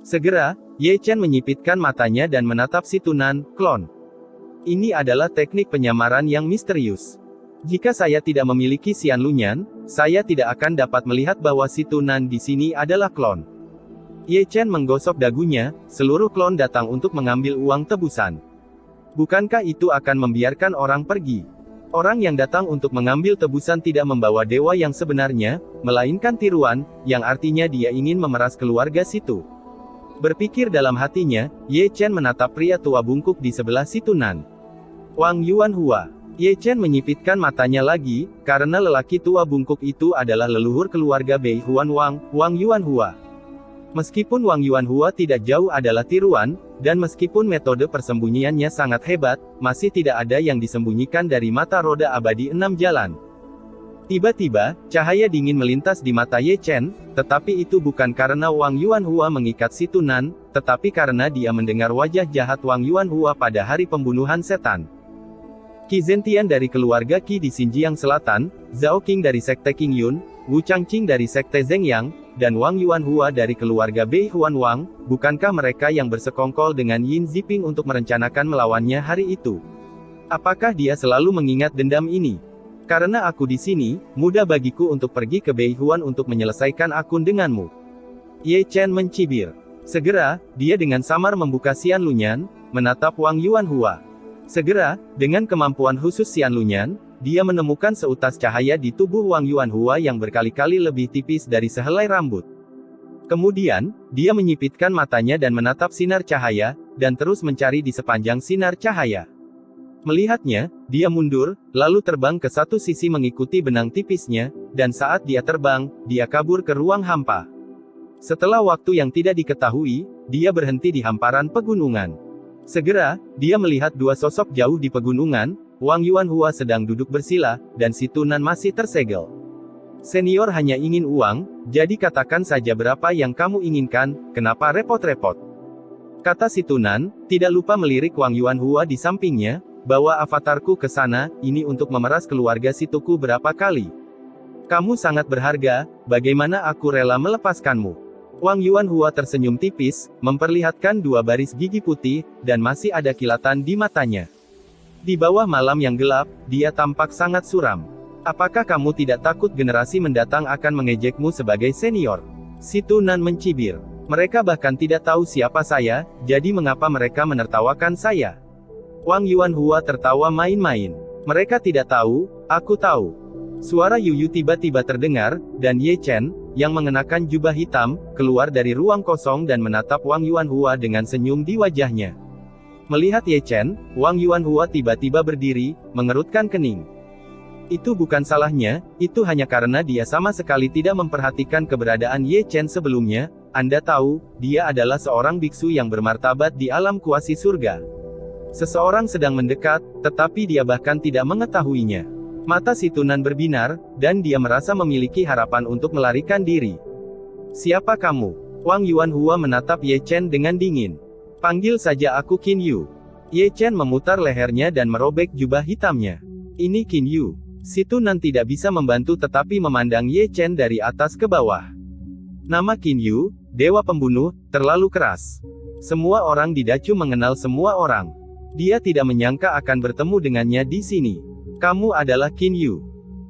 Segera, Ye Chen menyipitkan matanya dan menatap Situ Nan, klon. Ini adalah teknik penyamaran yang misterius. Jika saya tidak memiliki Xian Lunyan, saya tidak akan dapat melihat bahwa Situ Nan di sini adalah klon. Ye Chen menggosok dagunya, seluruh klon datang untuk mengambil uang tebusan. Bukankah itu akan membiarkan orang pergi? Orang yang datang untuk mengambil tebusan tidak membawa dewa yang sebenarnya, melainkan tiruan, yang artinya dia ingin memeras keluarga Situ. Berpikir dalam hatinya, Ye Chen menatap pria tua bungkuk di sebelah Situ Nan. Wang Yuanhua. Ye Chen menyipitkan matanya lagi, karena lelaki tua bungkuk itu adalah leluhur keluarga Bei Huan Wang Yuanhua. Meskipun Wang Yuanhua tidak jauh adalah tiruan, dan meskipun metode persembunyiannya sangat hebat, masih tidak ada yang disembunyikan dari mata roda abadi 6 jalan. Tiba-tiba, cahaya dingin melintas di mata Ye Chen, tetapi itu bukan karena Wang Yuanhua mengikat Situ Nan, tetapi karena dia mendengar wajah jahat Wang Yuanhua pada hari pembunuhan setan. Qi Zentian dari keluarga Qi di Xinjiang Selatan, Zhao Qing dari sekte Qingyun, Wu Changqing dari sekte Zhengyang, dan Wang Yuanhua dari keluarga Bei Huan Wang, bukankah mereka yang bersekongkol dengan Yin Ziping untuk merencanakan melawannya hari itu? Apakah dia selalu mengingat dendam ini? Karena aku di sini, mudah bagiku untuk pergi ke Bei Huan untuk menyelesaikan akun denganmu. Ye Chen mencibir. Segera, dia dengan samar membuka Xian Lunyan, menatap Wang Yuanhua. Segera, dengan kemampuan khusus Xian Lunyan, dia menemukan seutas cahaya di tubuh Wang Yuanhua yang berkali-kali lebih tipis dari sehelai rambut. Kemudian, dia menyipitkan matanya dan menatap sinar cahaya, dan terus mencari di sepanjang sinar cahaya. Melihatnya, dia mundur, lalu terbang ke satu sisi mengikuti benang tipisnya, dan saat dia terbang, dia kabur ke ruang hampa. Setelah waktu yang tidak diketahui, dia berhenti di hamparan pegunungan. Segera, dia melihat dua sosok jauh di pegunungan, Wang Yuanhua sedang duduk bersila, dan Situ Nan masih tersegel. Senior hanya ingin uang, jadi katakan saja berapa yang kamu inginkan, kenapa repot-repot? Kata Situ Nan, tidak lupa melirik Wang Yuanhua di sampingnya, bawa avatarku ke sana, ini untuk memeras keluarga Situku berapa kali. Kamu sangat berharga, bagaimana aku rela melepaskanmu? Wang Yuanhua tersenyum tipis, memperlihatkan dua baris gigi putih, dan masih ada kilatan di matanya. Di bawah malam yang gelap, dia tampak sangat suram. Apakah kamu tidak takut generasi mendatang akan mengejekmu sebagai senior? Situ Nan mencibir. Mereka bahkan tidak tahu siapa saya, jadi mengapa mereka menertawakan saya? Wang Yuanhua tertawa main-main. Mereka tidak tahu, aku tahu. Suara Yuyu tiba-tiba terdengar, dan Ye Chen, yang mengenakan jubah hitam, keluar dari ruang kosong dan menatap Wang Yuanhua dengan senyum di wajahnya. Melihat Ye Chen, Wang Yuanhua tiba-tiba berdiri, mengerutkan kening. Itu bukan salahnya, itu hanya karena dia sama sekali tidak memperhatikan keberadaan Ye Chen sebelumnya. Anda tahu, dia adalah seorang biksu yang bermartabat di alam kuasi surga. Seseorang sedang mendekat, tetapi dia bahkan tidak mengetahuinya. Mata si Tunan berbinar, dan dia merasa memiliki harapan untuk melarikan diri. Siapa kamu? Wang Yuanhua menatap Ye Chen dengan dingin. Panggil saja aku Qin Yu. Ye Chen memutar lehernya dan merobek jubah hitamnya. Ini Qin Yu. Si Tunan tidak bisa membantu tetapi memandang Ye Chen dari atas ke bawah. Nama Qin Yu, dewa pembunuh, terlalu keras. Semua orang di Dacu mengenal semua orang. Dia tidak menyangka akan bertemu dengannya di sini. Kamu adalah Qin Yu.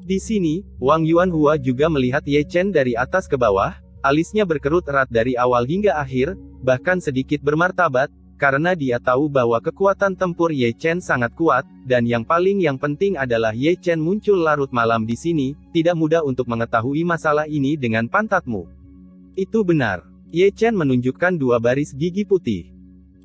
Di sini, Wang Yuanhua juga melihat Ye Chen dari atas ke bawah, alisnya berkerut erat dari awal hingga akhir, bahkan sedikit bermartabat, karena dia tahu bahwa kekuatan tempur Ye Chen sangat kuat, dan yang paling penting adalah Ye Chen muncul larut malam di sini, tidak mudah untuk mengetahui masalah ini dengan pantatmu. Itu benar. Ye Chen menunjukkan dua baris gigi putih.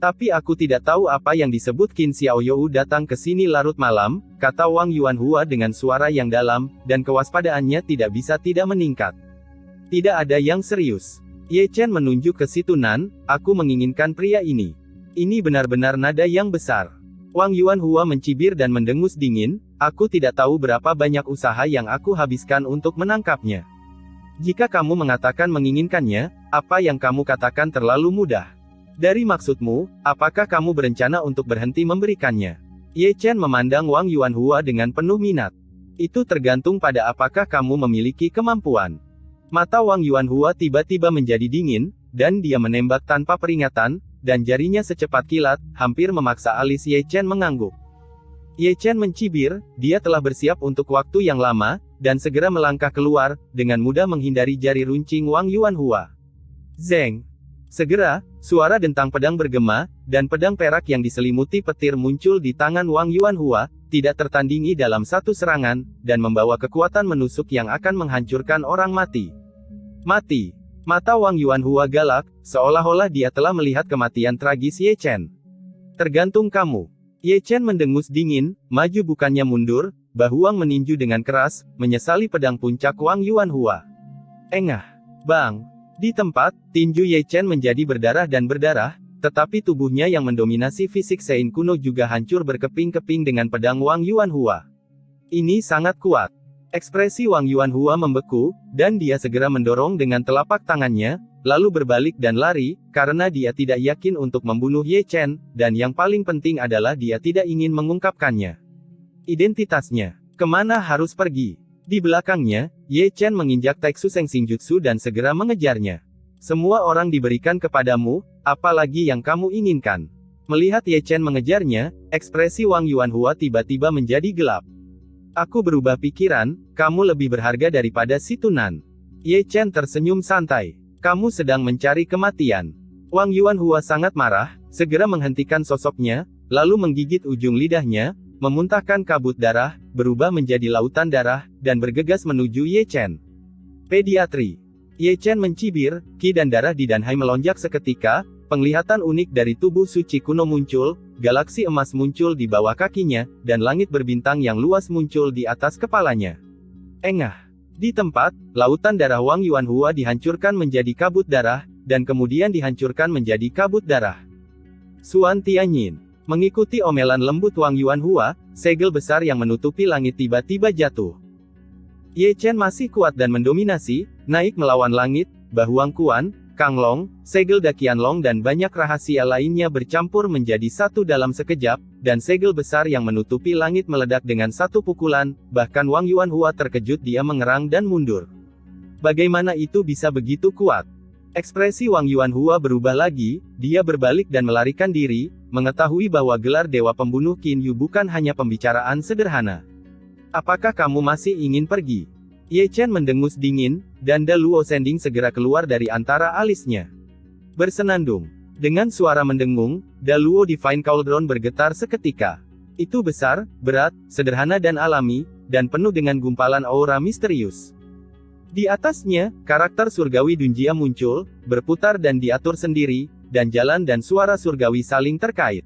Tapi aku tidak tahu apa yang disebut Qin Xiaoyou datang ke sini larut malam, kata Wang Yuanhua dengan suara yang dalam, dan kewaspadaannya tidak bisa tidak meningkat. Tidak ada yang serius. Ye Chen menunjuk ke si Tunan, aku menginginkan pria ini. Ini benar-benar nada yang besar. Wang Yuanhua mencibir dan mendengus dingin, aku tidak tahu berapa banyak usaha yang aku habiskan untuk menangkapnya. Jika kamu mengatakan menginginkannya, apa yang kamu katakan terlalu mudah. Dari maksudmu, apakah kamu berencana untuk berhenti memberikannya? Ye Chen memandang Wang Yuanhua dengan penuh minat. Itu tergantung pada apakah kamu memiliki kemampuan. Mata Wang Yuanhua tiba-tiba menjadi dingin, dan dia menembak tanpa peringatan, dan jarinya secepat kilat, hampir memaksa alis Ye Chen mengangguk. Ye Chen mencibir, dia telah bersiap untuk waktu yang lama, dan segera melangkah keluar, dengan mudah menghindari jari runcing Wang Yuanhua. Zeng! Segera, suara dentang pedang bergema, dan pedang perak yang diselimuti petir muncul di tangan Wang Yuanhua, tidak tertandingi dalam satu serangan, dan membawa kekuatan menusuk yang akan menghancurkan orang mati. Mati! Mata Wang Yuanhua galak, seolah-olah dia telah melihat kematian tragis Ye Chen. Tergantung kamu. Ye Chen mendengus dingin, maju bukannya mundur, bahu Wang meninju dengan keras, menyesali pedang puncak Wang Yuanhua. Engah! Bang! Di tempat, tinju Ye Chen menjadi berdarah dan berdarah, tetapi tubuhnya yang mendominasi fisik Sein kuno juga hancur berkeping-keping dengan pedang Wang Yuanhua. Ini sangat kuat. Ekspresi Wang Yuanhua membeku, dan dia segera mendorong dengan telapak tangannya, lalu berbalik dan lari, karena dia tidak yakin untuk membunuh Ye Chen, dan yang paling penting adalah dia tidak ingin mengungkapkannya. Identitasnya. Kemana harus pergi? Di belakangnya, Ye Chen menginjak Taiksu Seng Shinjutsu dan segera mengejarnya. Semua orang diberikan kepadamu, apalagi yang kamu inginkan. Melihat Ye Chen mengejarnya, ekspresi Wang Yuanhua tiba-tiba menjadi gelap. Aku berubah pikiran, kamu lebih berharga daripada si Tunan. Ye Chen tersenyum santai. Kamu sedang mencari kematian. Wang Yuanhua sangat marah, segera menghentikan sosoknya, lalu menggigit ujung lidahnya, memuntahkan kabut darah, berubah menjadi lautan darah, dan bergegas menuju Ye Chen. Pediatri. Ye Chen mencibir, ki dan darah di Danhai melonjak seketika, penglihatan unik dari tubuh suci kuno muncul, galaksi emas muncul di bawah kakinya, dan langit berbintang yang luas muncul di atas kepalanya. Engah. Di tempat, lautan darah Wang Yuanhua dihancurkan menjadi kabut darah, dan kemudian dihancurkan menjadi kabut darah. Suan Tianyin. Mengikuti omelan lembut Wang Yuanhua, segel besar yang menutupi langit tiba-tiba jatuh. Ye Chen masih kuat dan mendominasi, naik melawan langit, Bahuang Kuan, Kang Long, segel Dakian Long dan banyak rahasia lainnya bercampur menjadi satu dalam sekejap, dan segel besar yang menutupi langit meledak dengan satu pukulan, bahkan Wang Yuanhua terkejut dia mengerang dan mundur. Bagaimana itu bisa begitu kuat? Ekspresi Wang Yuanhua berubah lagi, dia berbalik dan melarikan diri, mengetahui bahwa gelar Dewa Pembunuh Qin Yu bukan hanya pembicaraan sederhana. Apakah kamu masih ingin pergi? Ye Chen mendengus dingin, dan Da Luo Sending segera keluar dari antara alisnya. Bersenandung. Dengan suara mendengung, Da Luo Divine Cauldron bergetar seketika. Itu besar, berat, sederhana dan alami, dan penuh dengan gumpalan aura misterius. Di atasnya, karakter surgawi Dunjia muncul, berputar dan diatur sendiri, dan jalan dan suara surgawi saling terkait.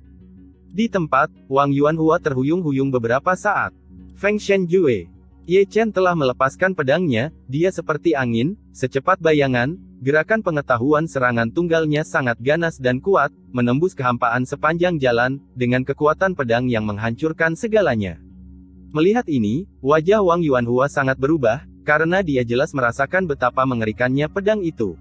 Di tempat, Wang Yuanhua terhuyung-huyung beberapa saat. Feng Shenjue. Ye Chen telah melepaskan pedangnya, dia seperti angin, secepat bayangan, gerakan pengetahuan serangan tunggalnya sangat ganas dan kuat, menembus kehampaan sepanjang jalan, dengan kekuatan pedang yang menghancurkan segalanya. Melihat ini, wajah Wang Yuanhua sangat berubah, karena dia jelas merasakan betapa mengerikannya pedang itu.